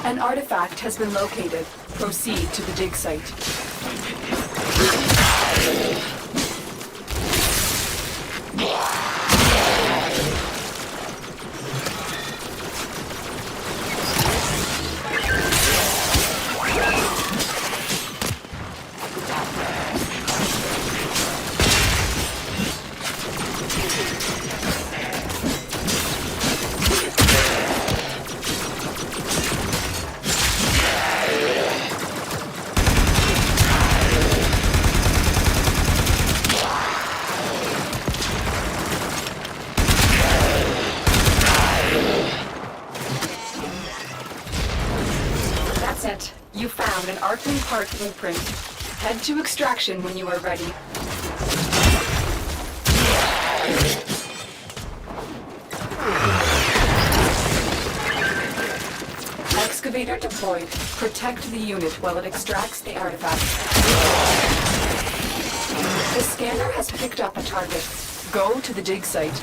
An artifact has been located. Proceed to the dig site. That's it. You found an Arcane part blueprint. Head to extraction when you are ready. Excavator deployed. Protect the unit while it extracts the artifact. The scanner has picked up a target. Go to the dig site.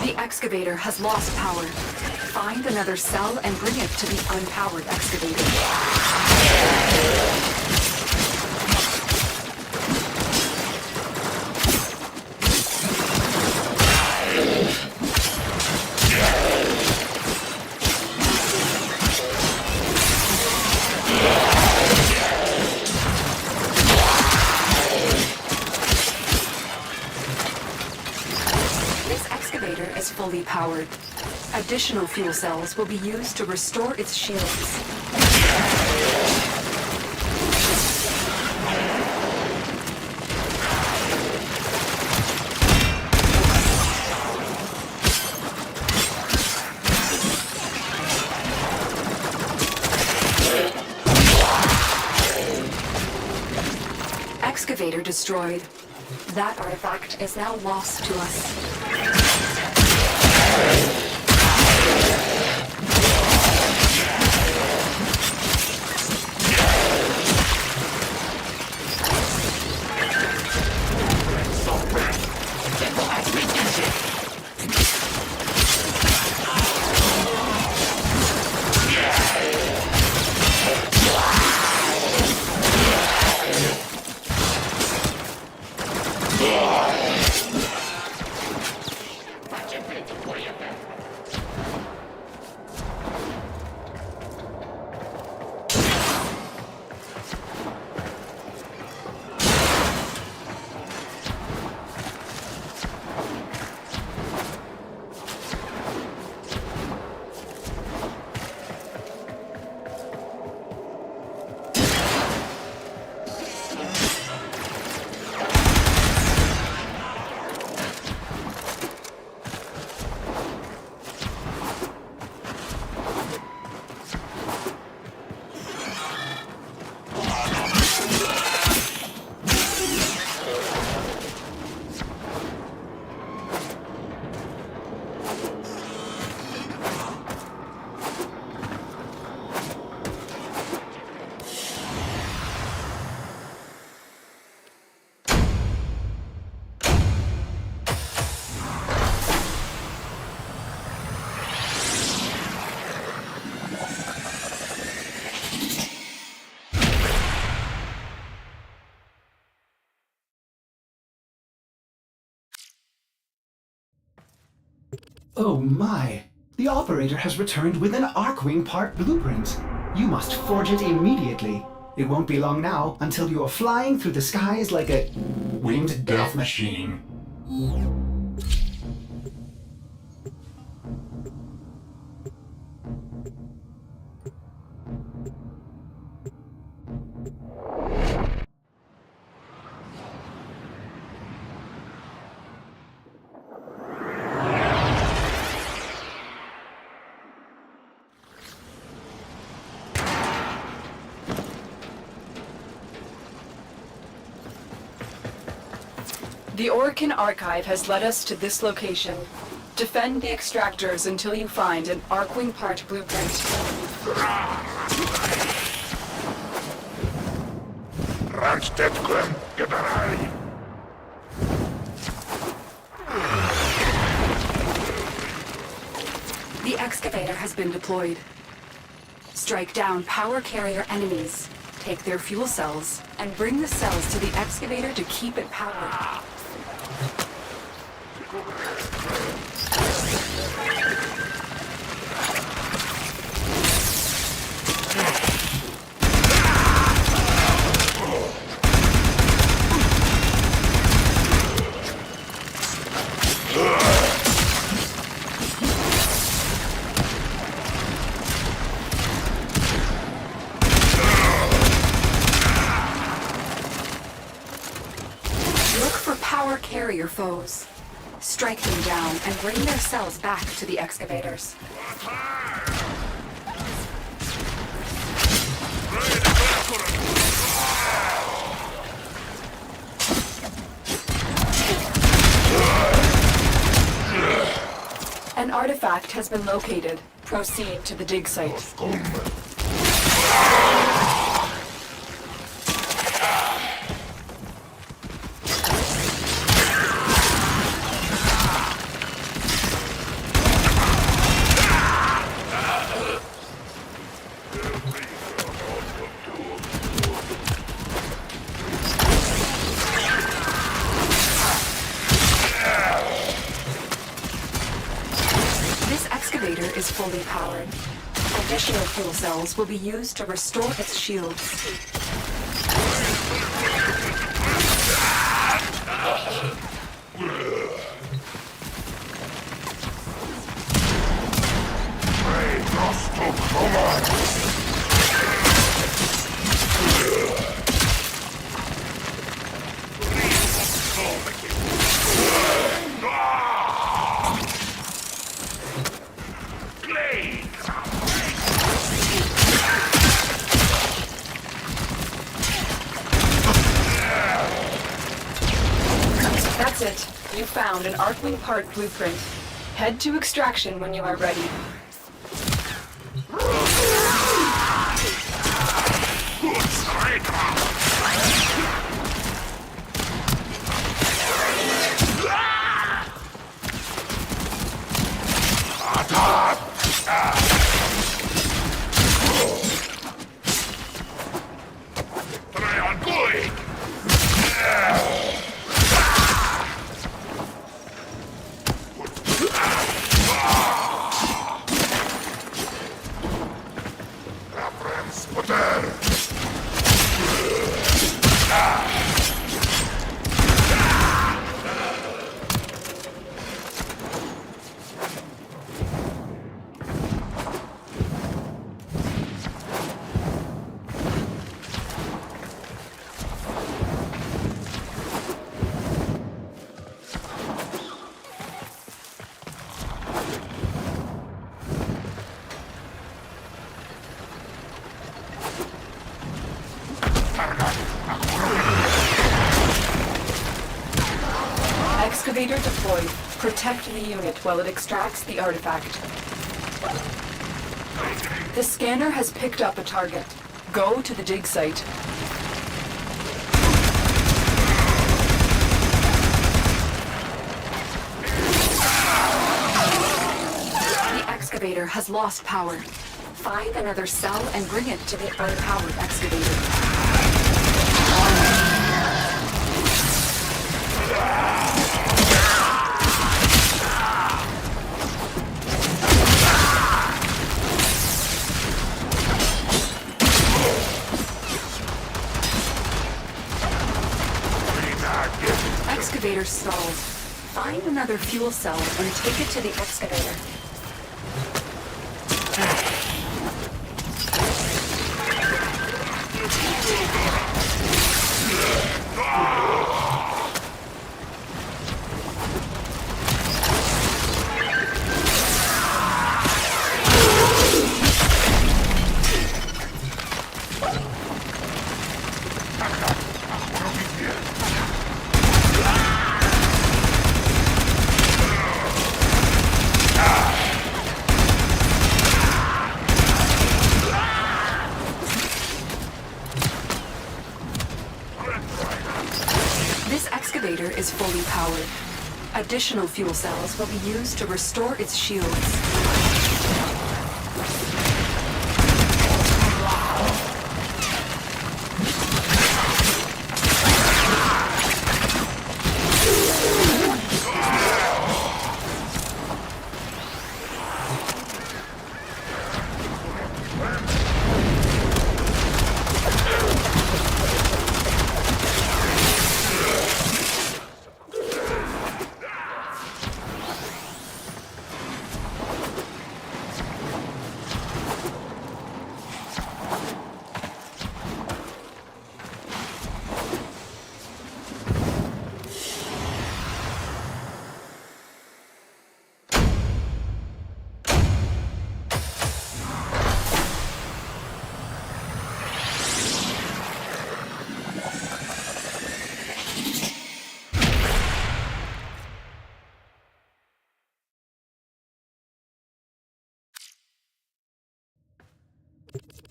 The excavator has lost power. Find another cell and bring it to the unpowered excavator. This excavator is fully powered. Additional fuel cells will be used to restore its shields. Excavator destroyed. That artifact is now lost to us. Oh my! The operator has returned with an Arcwing part blueprint. You must forge it immediately. It won't be long now until you are flying through the skies like a winged death machine. The Orkin Archive has led us to this location. Defend the extractors until you find an Arkwing part blueprint. The excavator has been deployed. Strike down power carrier enemies, take their fuel cells, and bring the cells to the excavator to keep it powered. Carrier foes. Strike them down and bring their cells back to the excavators. An artifact has been located. Proceed to the dig site. Is fully powered. Additional fuel cells will be used to restore its shields. That's it. You found an Arkwing part blueprint. Head to extraction when you are ready. Excavator deployed. Protect the unit while it extracts the artifact. The scanner has picked up a target. Go to the dig site. The excavator has lost power. Find another cell and bring it to the unpowered excavator. excavator stalled. Find another fuel cell and take it to the excavator. This excavator is fully powered. Additional fuel cells will be used to restore its shields.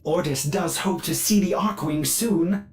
Ordis does hope to see the Arkwing soon.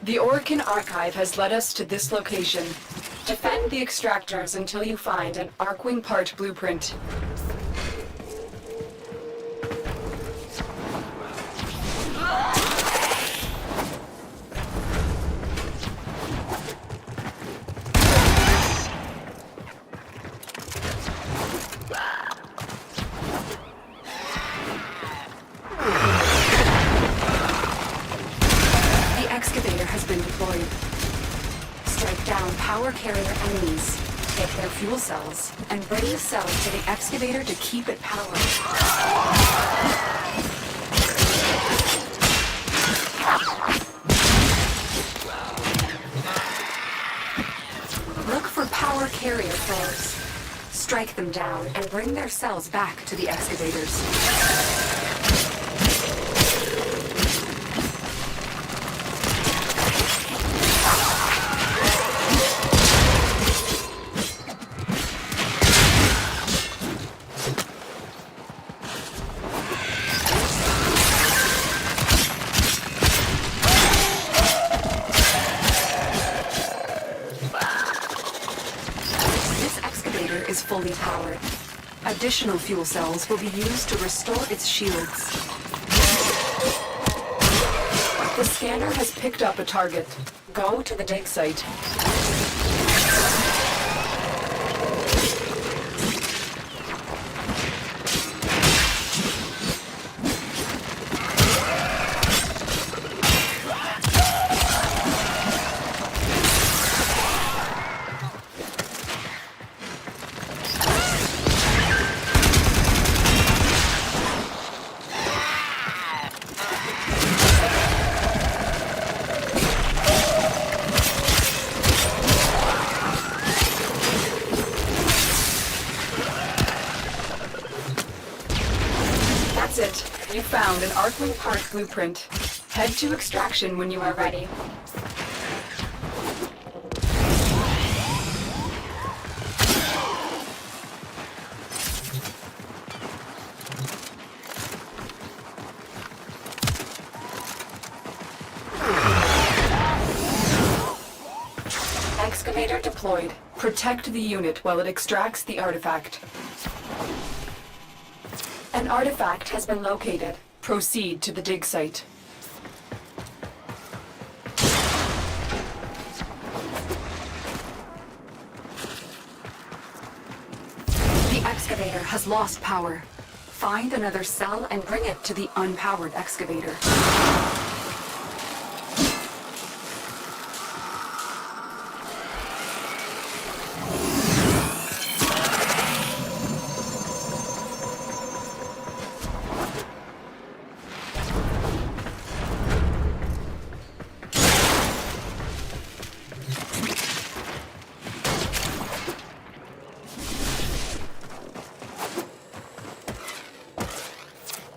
The Orokin Archive has led us to this location. Defend the extractors until you find an Arkwing part blueprint. Carrier enemies. Take their fuel cells and bring the cells to the excavator to keep it powered. Look for power carrier foes. Strike them down and bring their cells back to the excavators. fully powered. Additional fuel cells will be used to restore its shields. The scanner has picked up a target. Go to the dig site. That's it. You found an Arcling Park blueprint. Head to extraction when you are ready. Excavator deployed. Protect the unit while it extracts the artifact. An artifact has been located. Proceed to the dig site. The excavator has lost power. Find another cell and bring it to the unpowered excavator.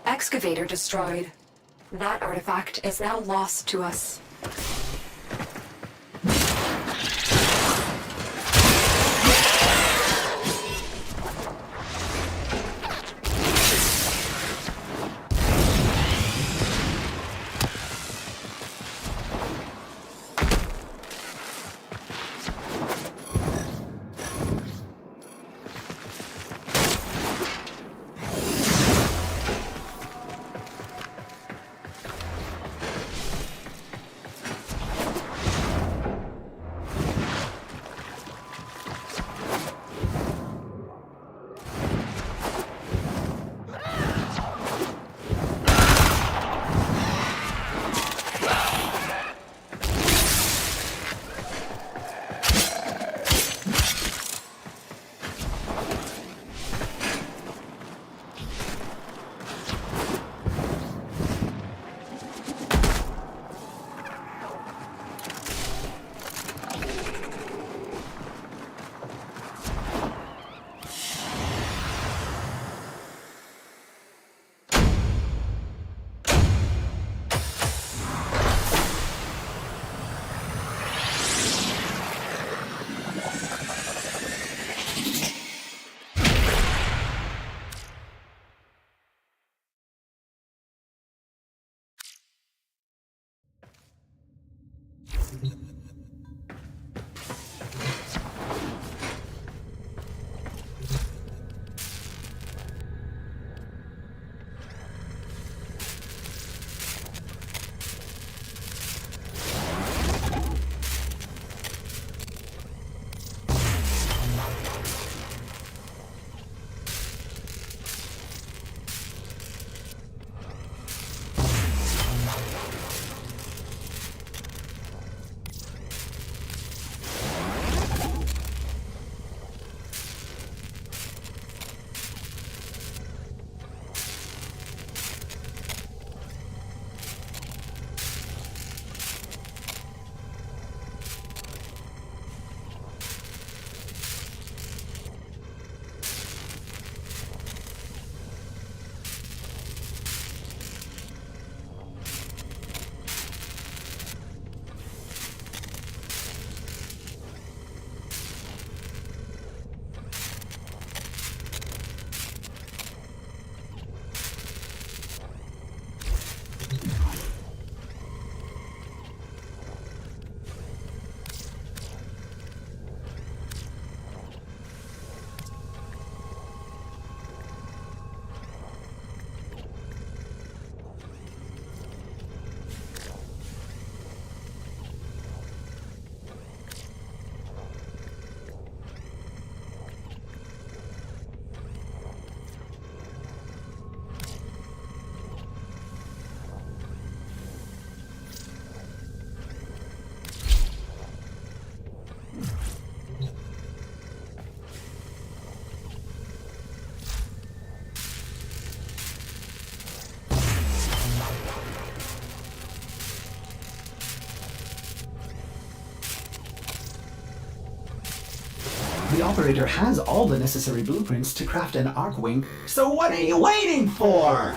Excavator destroyed. That artifact is now lost to us. The operator has all the necessary blueprints to craft an Arkwing, so what are you waiting for?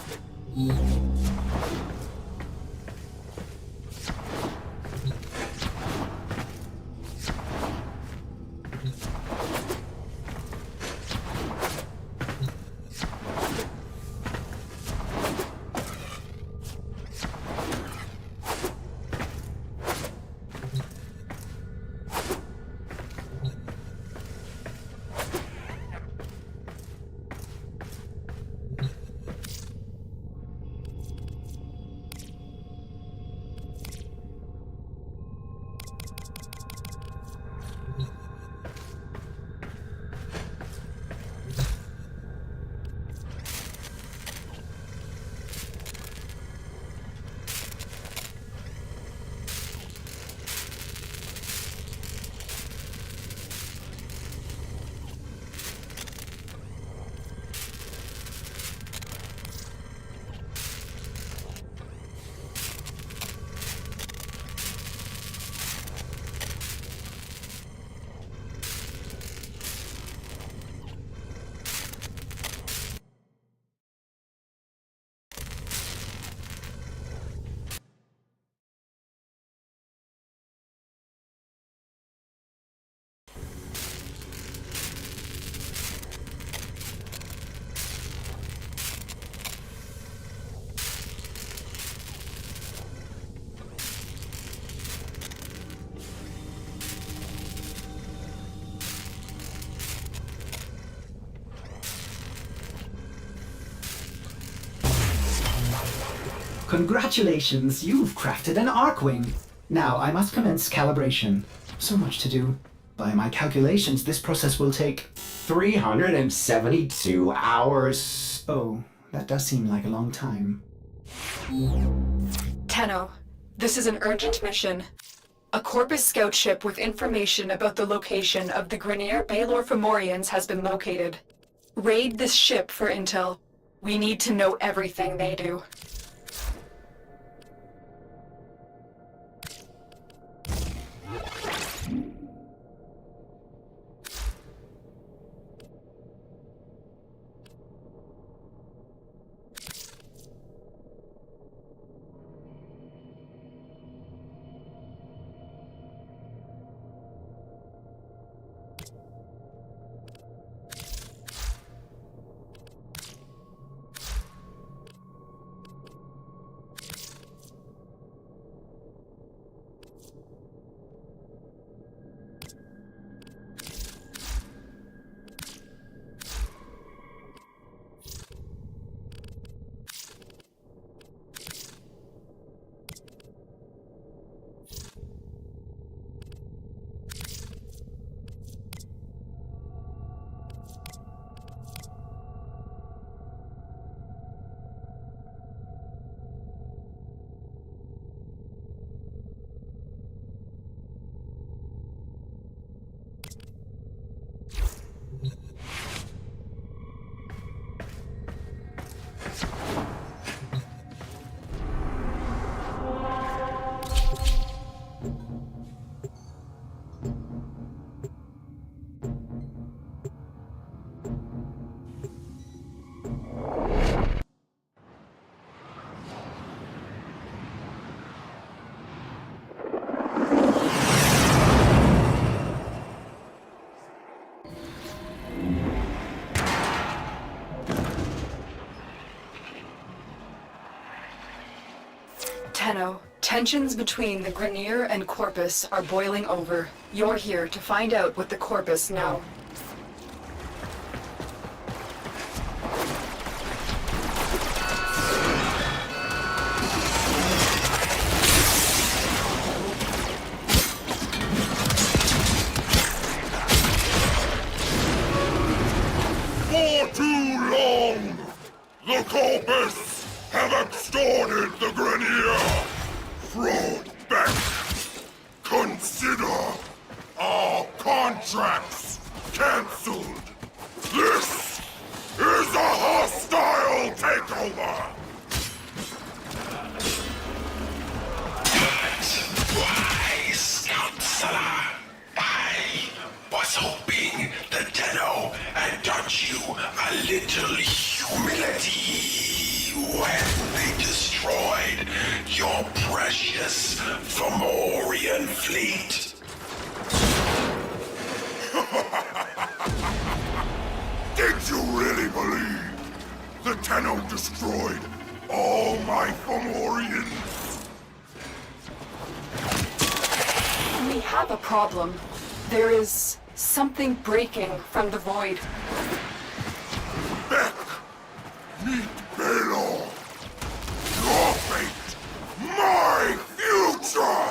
Congratulations, you've crafted an Arkwing. Now I must commence calibration. So much to do. By my calculations, this process will take 372 hours. Oh, that does seem like a long time. Tenno, this is an urgent mission. A Corpus scout ship with information about the location of the Grineer Baelor Fomorians has been located. Raid this ship for intel. We need to know everything they do. Tenno, tensions between the Grineer and Corpus are boiling over. You're here to find out what the Corpus know. For too long, the Corpus have extorted the Grineer. Fraud back. Consider our contracts cancelled. This is a hostile takeover. Wise counselor, I was hoping a little humility when they destroyed your precious Fomorian fleet. Did you really believe the Tenno destroyed all my Fomorians? We have a problem. There is something breaking from the void. Beck, meet Baylor. Your fate, my future!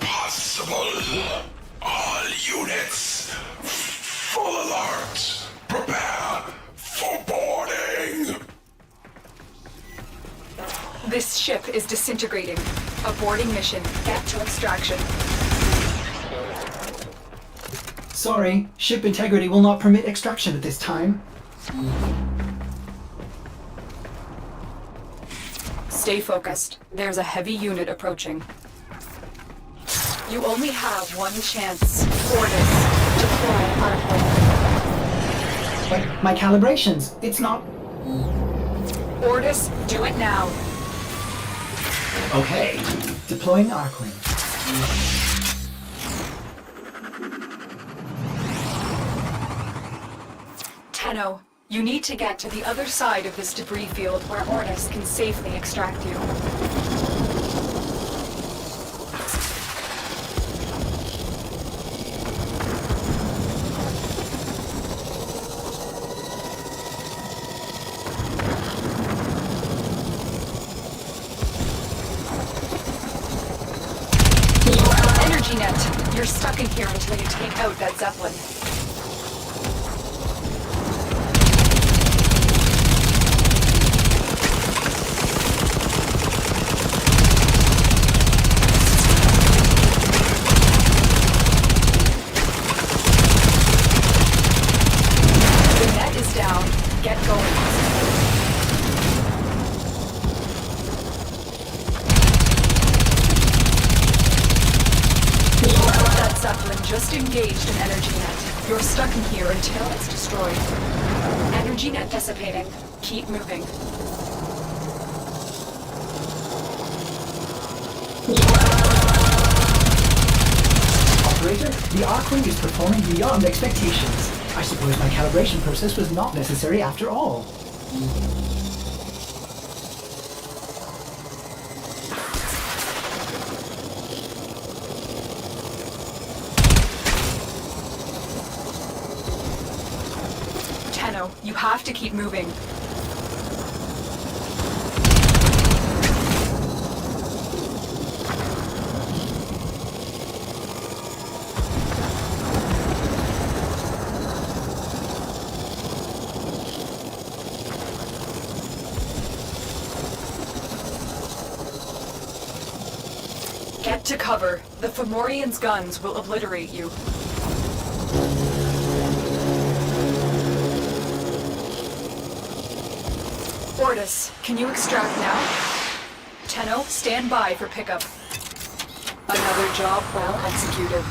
Impossible. All units, full alert. Prepare for boarding. This ship is disintegrating. Aborting mission. Get to extraction. Sorry, ship integrity will not permit extraction at this time. Stay focused. There's a heavy unit approaching. You only have one chance. Orders. Deploy Arcwing. But my calibrations, it's not... Orders, do it now. Okay, deploying Arcwing. Tenno, you need to get to the other side of this debris field where Ordis can safely extract you. Energy net, you're stuck in here until you take out that Zeppelin. Just engaged an energy net. You're stuck in here until it's destroyed. Energy net dissipating. Keep moving. Operator, the Arcwing is performing beyond expectations. I suppose my calibration process was not necessary after all. Tenno, you have to keep moving. Get to cover. The Fomorians' guns will obliterate you. Ordis, can you extract now? Tenno, stand by for pickup. Another job well executed.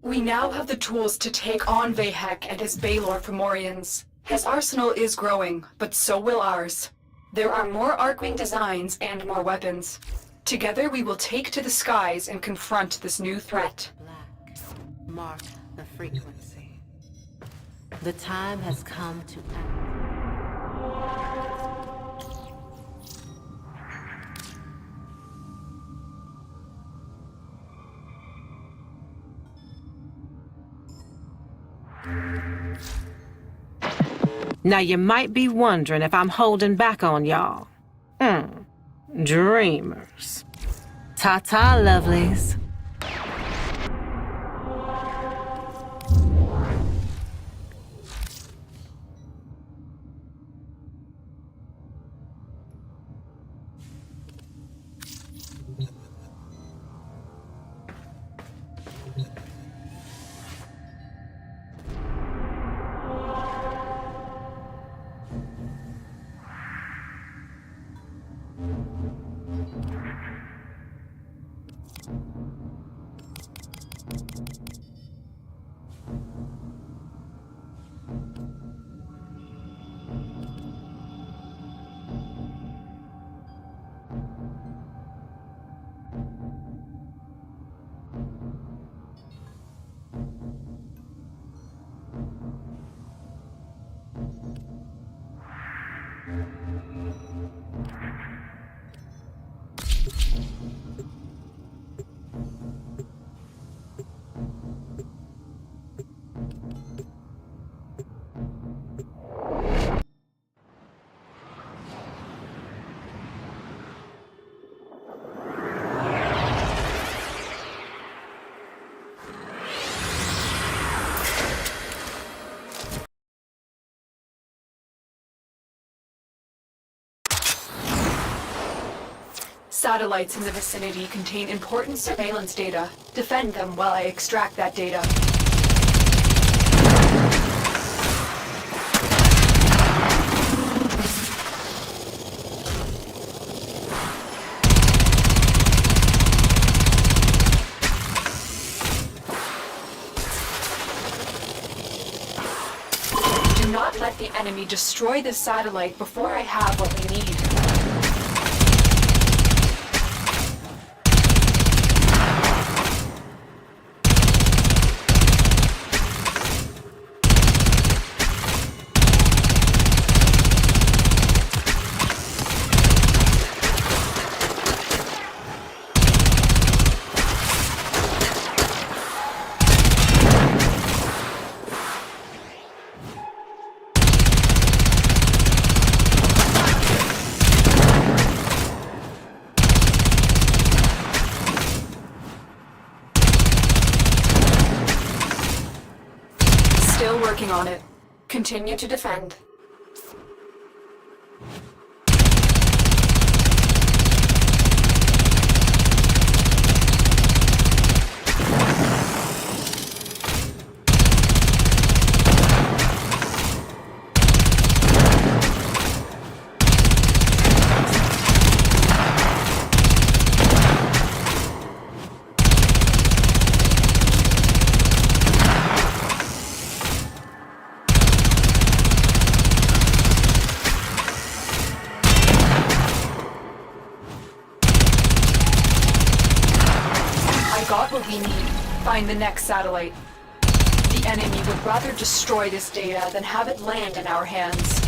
We now have the tools to take on Vahek and his Baylor Fomorians. His arsenal is growing, but so will ours. There are more Arcwing designs and more weapons. Together we will take to the skies and confront this new threat. Black. Mark the frequency. The time has come to act. Now you might be wondering if I'm holding back on y'all. Dreamers. Ta-ta, lovelies. Satellites in the vicinity contain important surveillance data. Defend them while I extract that data. Do not let the enemy destroy the satellite before I have what we need. Still working on it. Continue to defend. Got what we need. Find the next satellite. The enemy would rather destroy this data than have it land in our hands.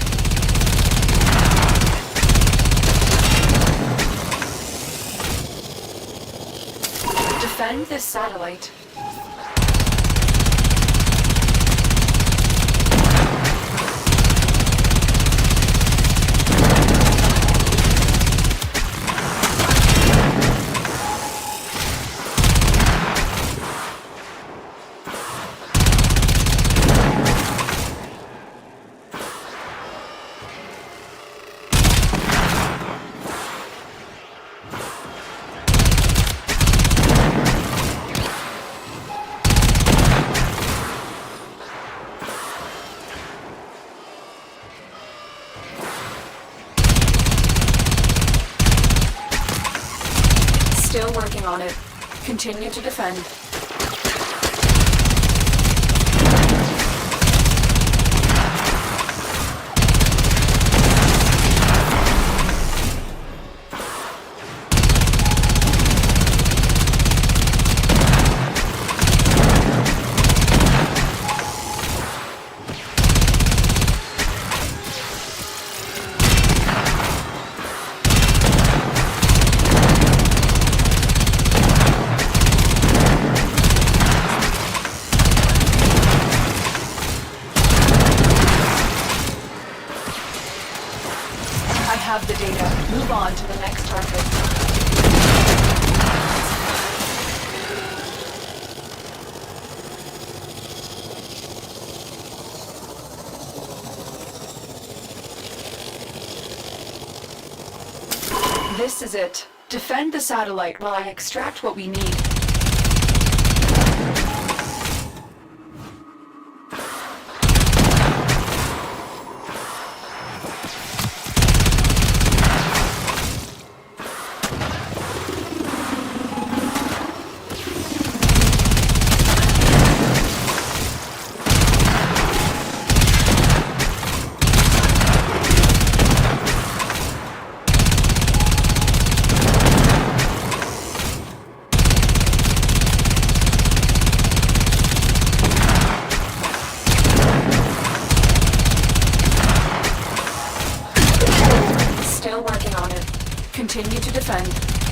Defend this satellite. Still working on it. Continue to defend. I have the data. Move on to the next target. This is it. Defend the satellite while I extract what we need. Continue to defend.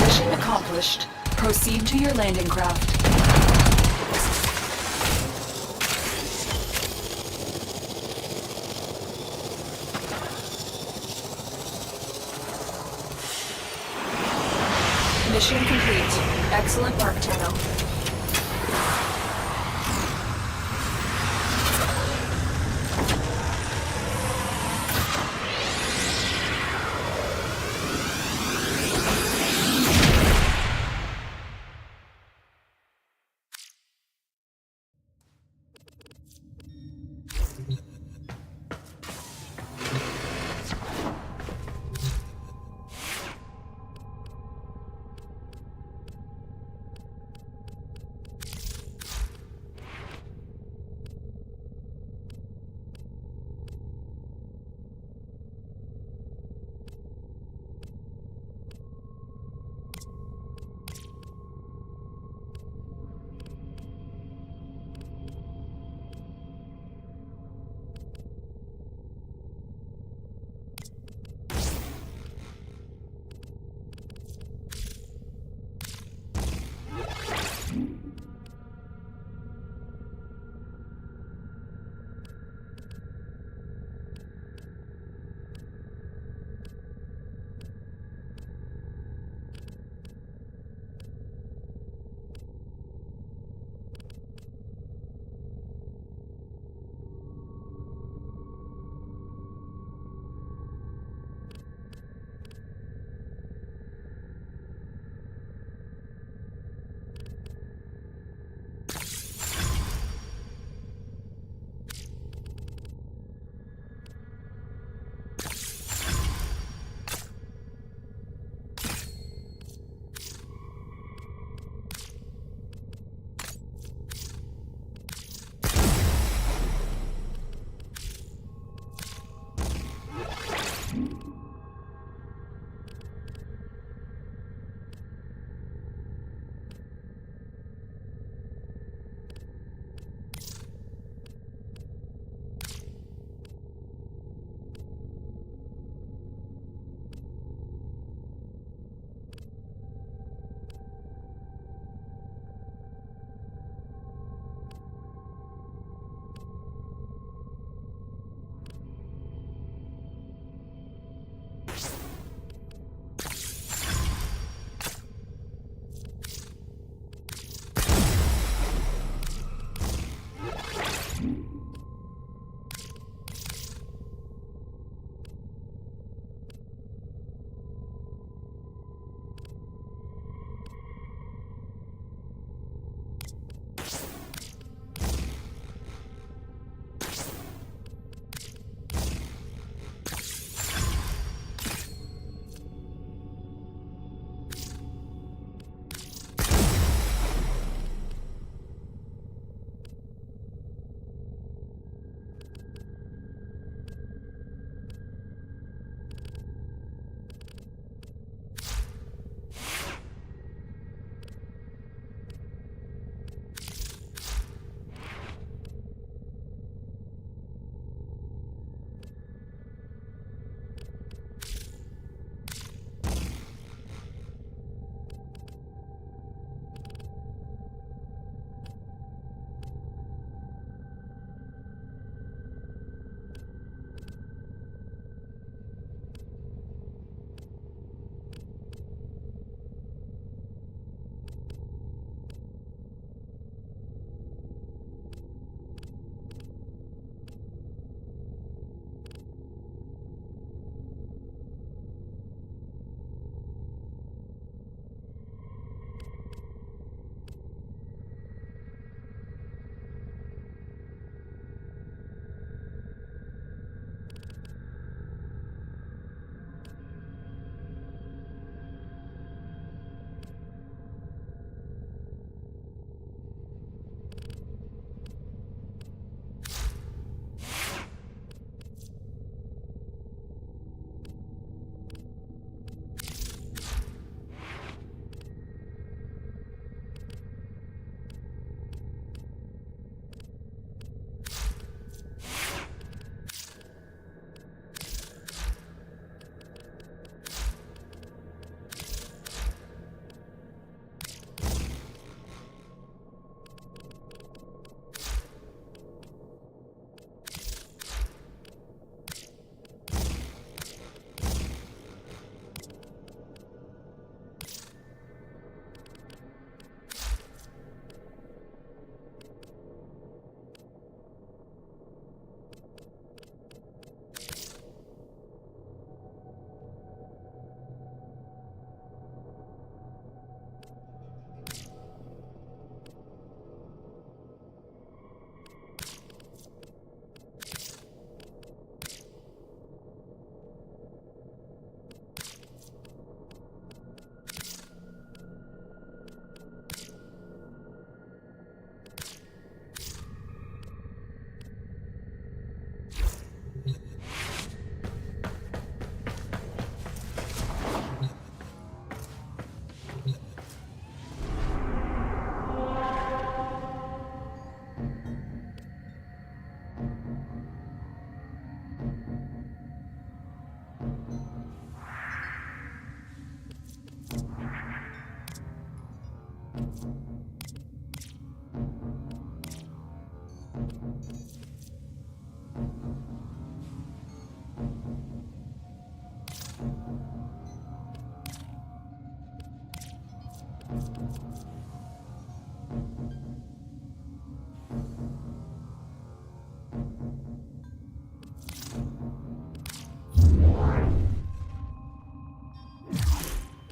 Mission accomplished. Proceed to your landing craft. Mission complete. Excellent work, Tenno.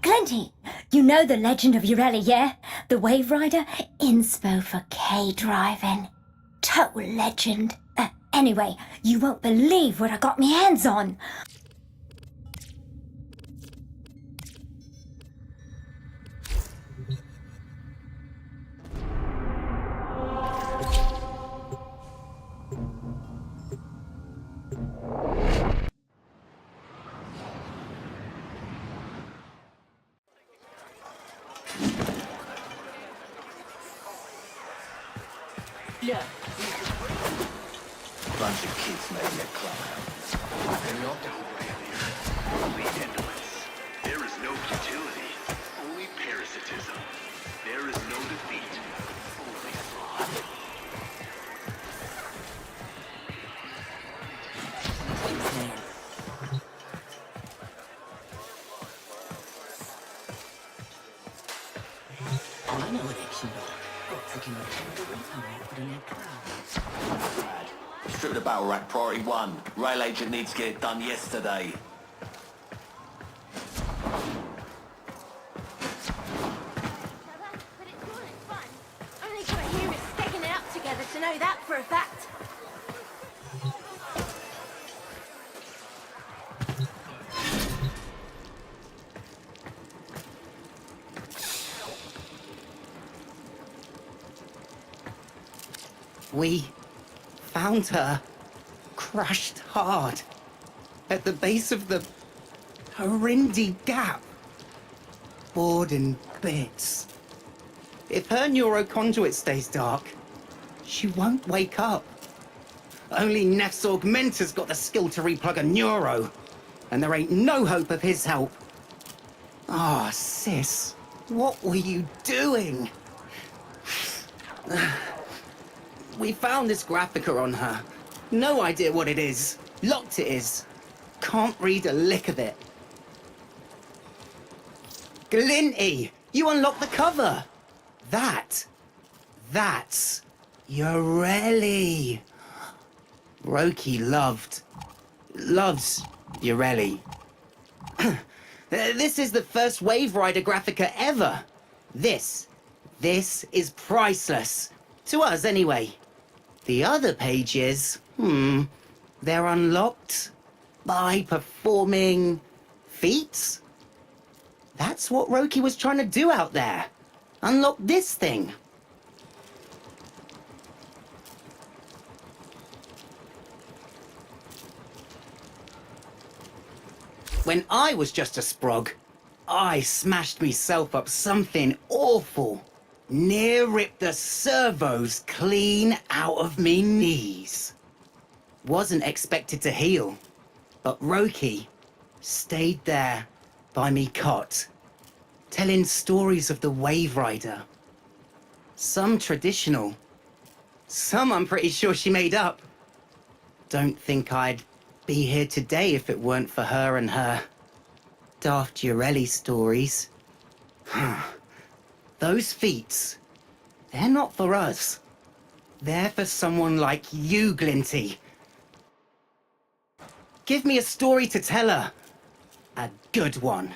Glenty, you know the legend of Ureli, yeah? The Wave Rider? Inspo for K-driving. Total legend. Anyway, you won't believe what I got my hands on. Yeah. Bunch of kids making a clubhouse. They're not only endless. There is no futility, only parasitism. There is no defeat, only slaughter. I know what action dog. Taking a put in their crowd. Strip the battle rack, priority 1. Rail agent needs to get it done yesterday. But it's good, it's fun. Only gotta hear us stacking it up together to know that for a fact. We found her crushed hard at the base of the Horindi Gap, bored in bits. If her neuroconduit stays dark, she won't wake up. Only Nef's augmenter's got the skill to replug a neuro, and there ain't no hope of his help. Ah, sis, what were you doing? We found this graphica on her. No idea what it is. Locked it is. Can't read a lick of it. Glinty, you unlocked the cover. That's Ureli. Roki loves Ureli. This is the first Wave Rider graphica ever. This is priceless. To us, anyway. The other pages, they're unlocked by performing feats? That's what Roki was trying to do out there. Unlock this thing. When I was just a sprog, I smashed myself up something awful. Near ripped the servos clean out of me knees. Wasn't expected to heal, but Roki stayed there by me cot, telling stories of the Wave Rider. Some traditional, some I'm pretty sure she made up. Don't think I'd be here today if it weren't for her and her daft Ureli stories. Those feats, they're not for us. They're for someone like you, Glinty. Give me a story to tell her. A good one.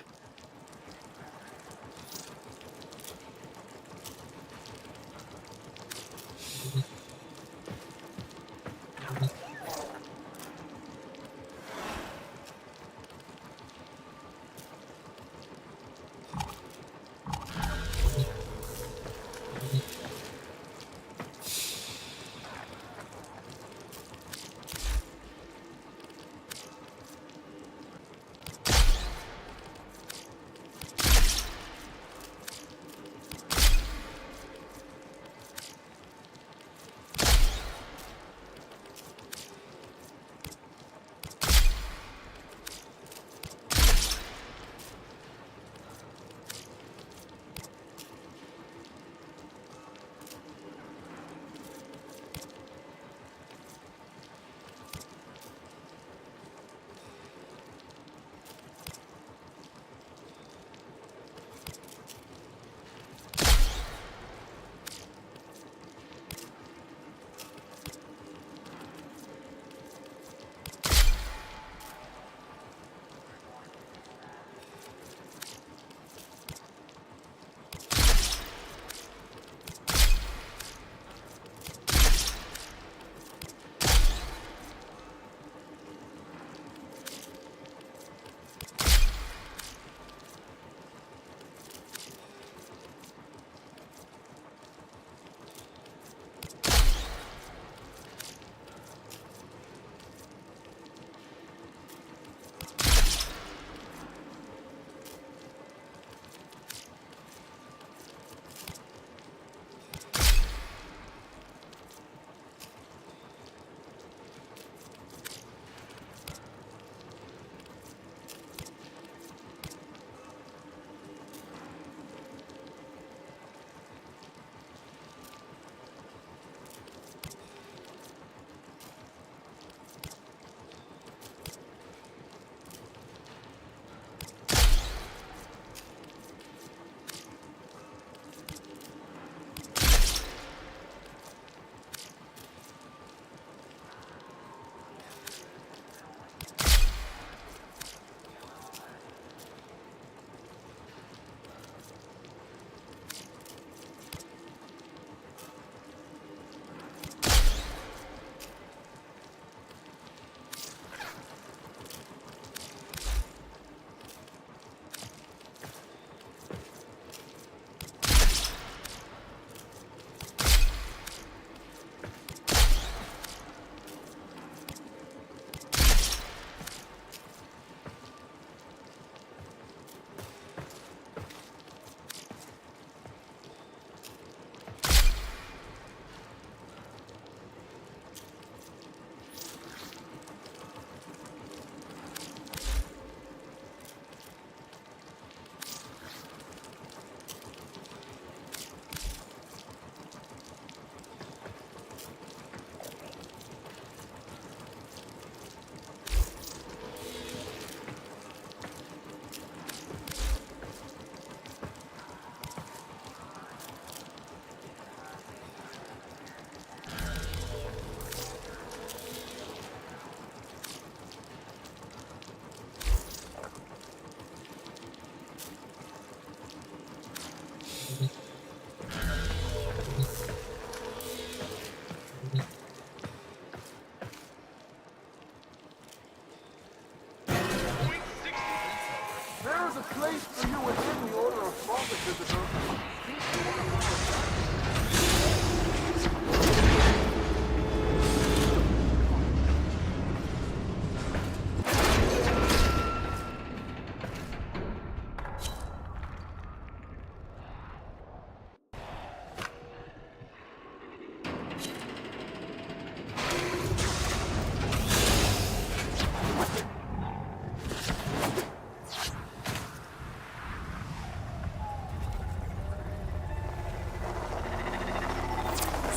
a place for you within the Order of Prophetism.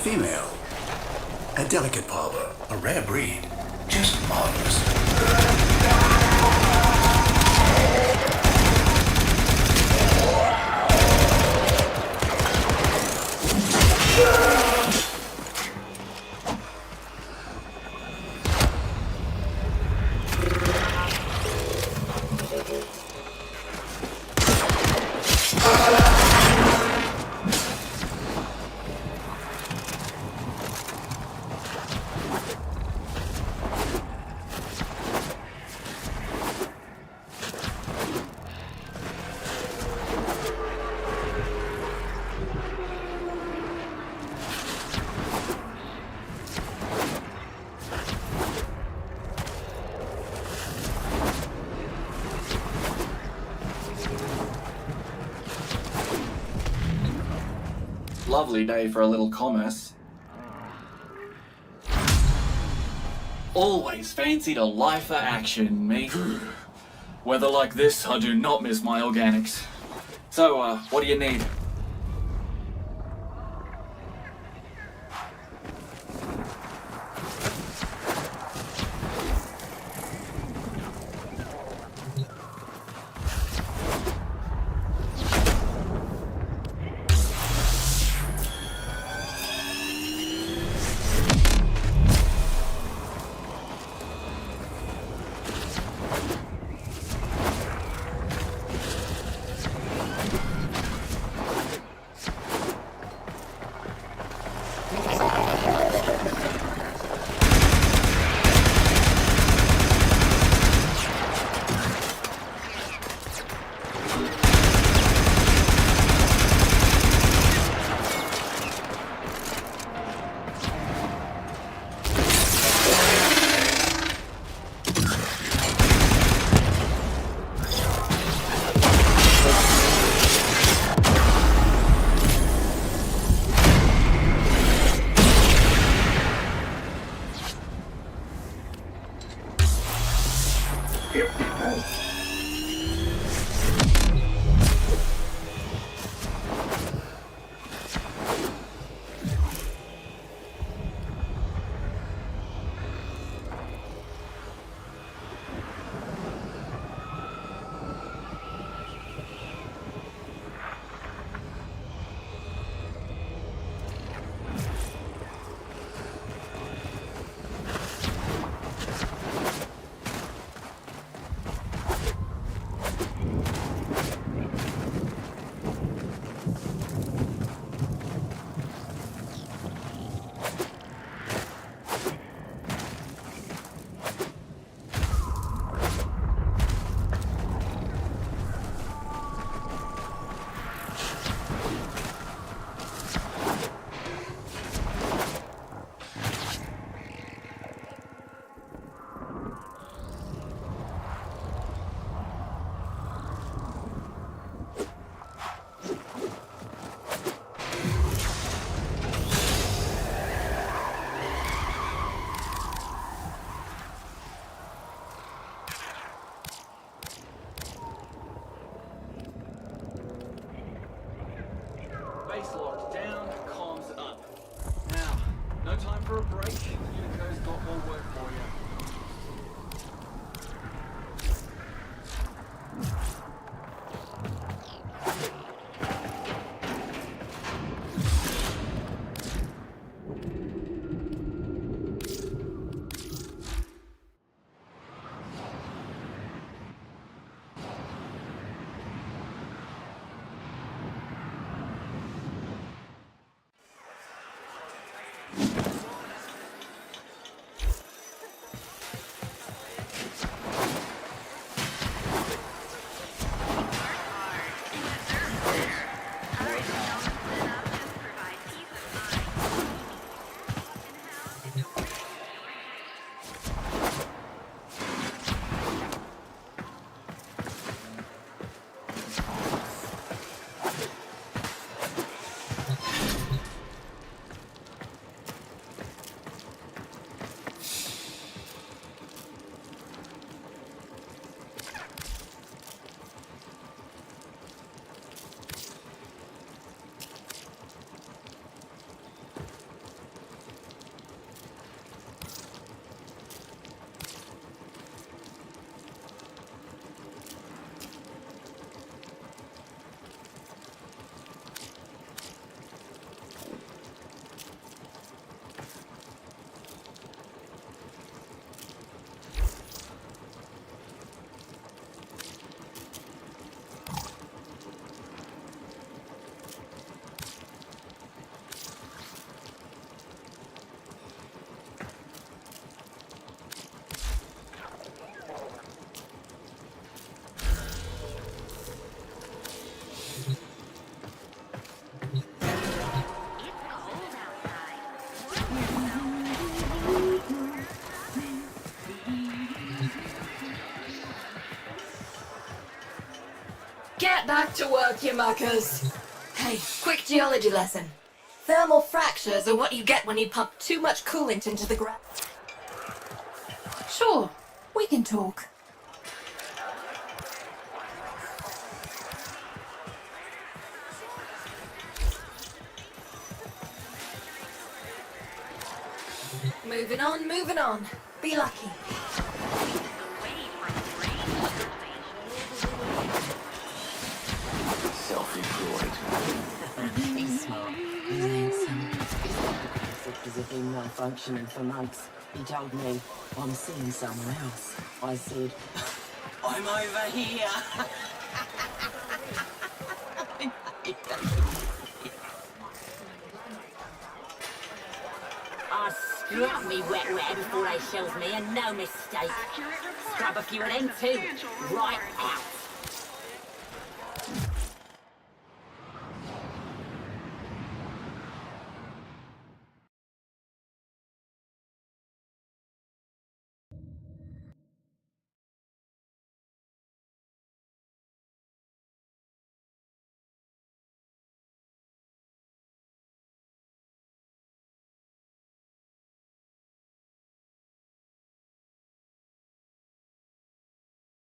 Female. A delicate parbor, a rare breed. Just marvelous. Lovely day for a little commerce. Always fancied a lifer action, me. Weather like this, I do not miss my organics. So, what do you need? Get back to work, you muckers. Hey, quick geology lesson. Thermal fractures are what you get when you pump too much coolant into the ground. Sure, we can talk. Moving on, moving on. Be lucky. Self-employed. He's smart. He's handsome. As if he'd been functioning for months. He told me, I'm seeing someone else. I said, I'm over here. I struck me wet before they shells me, and no mistake. Scrub a few of them too. Right out.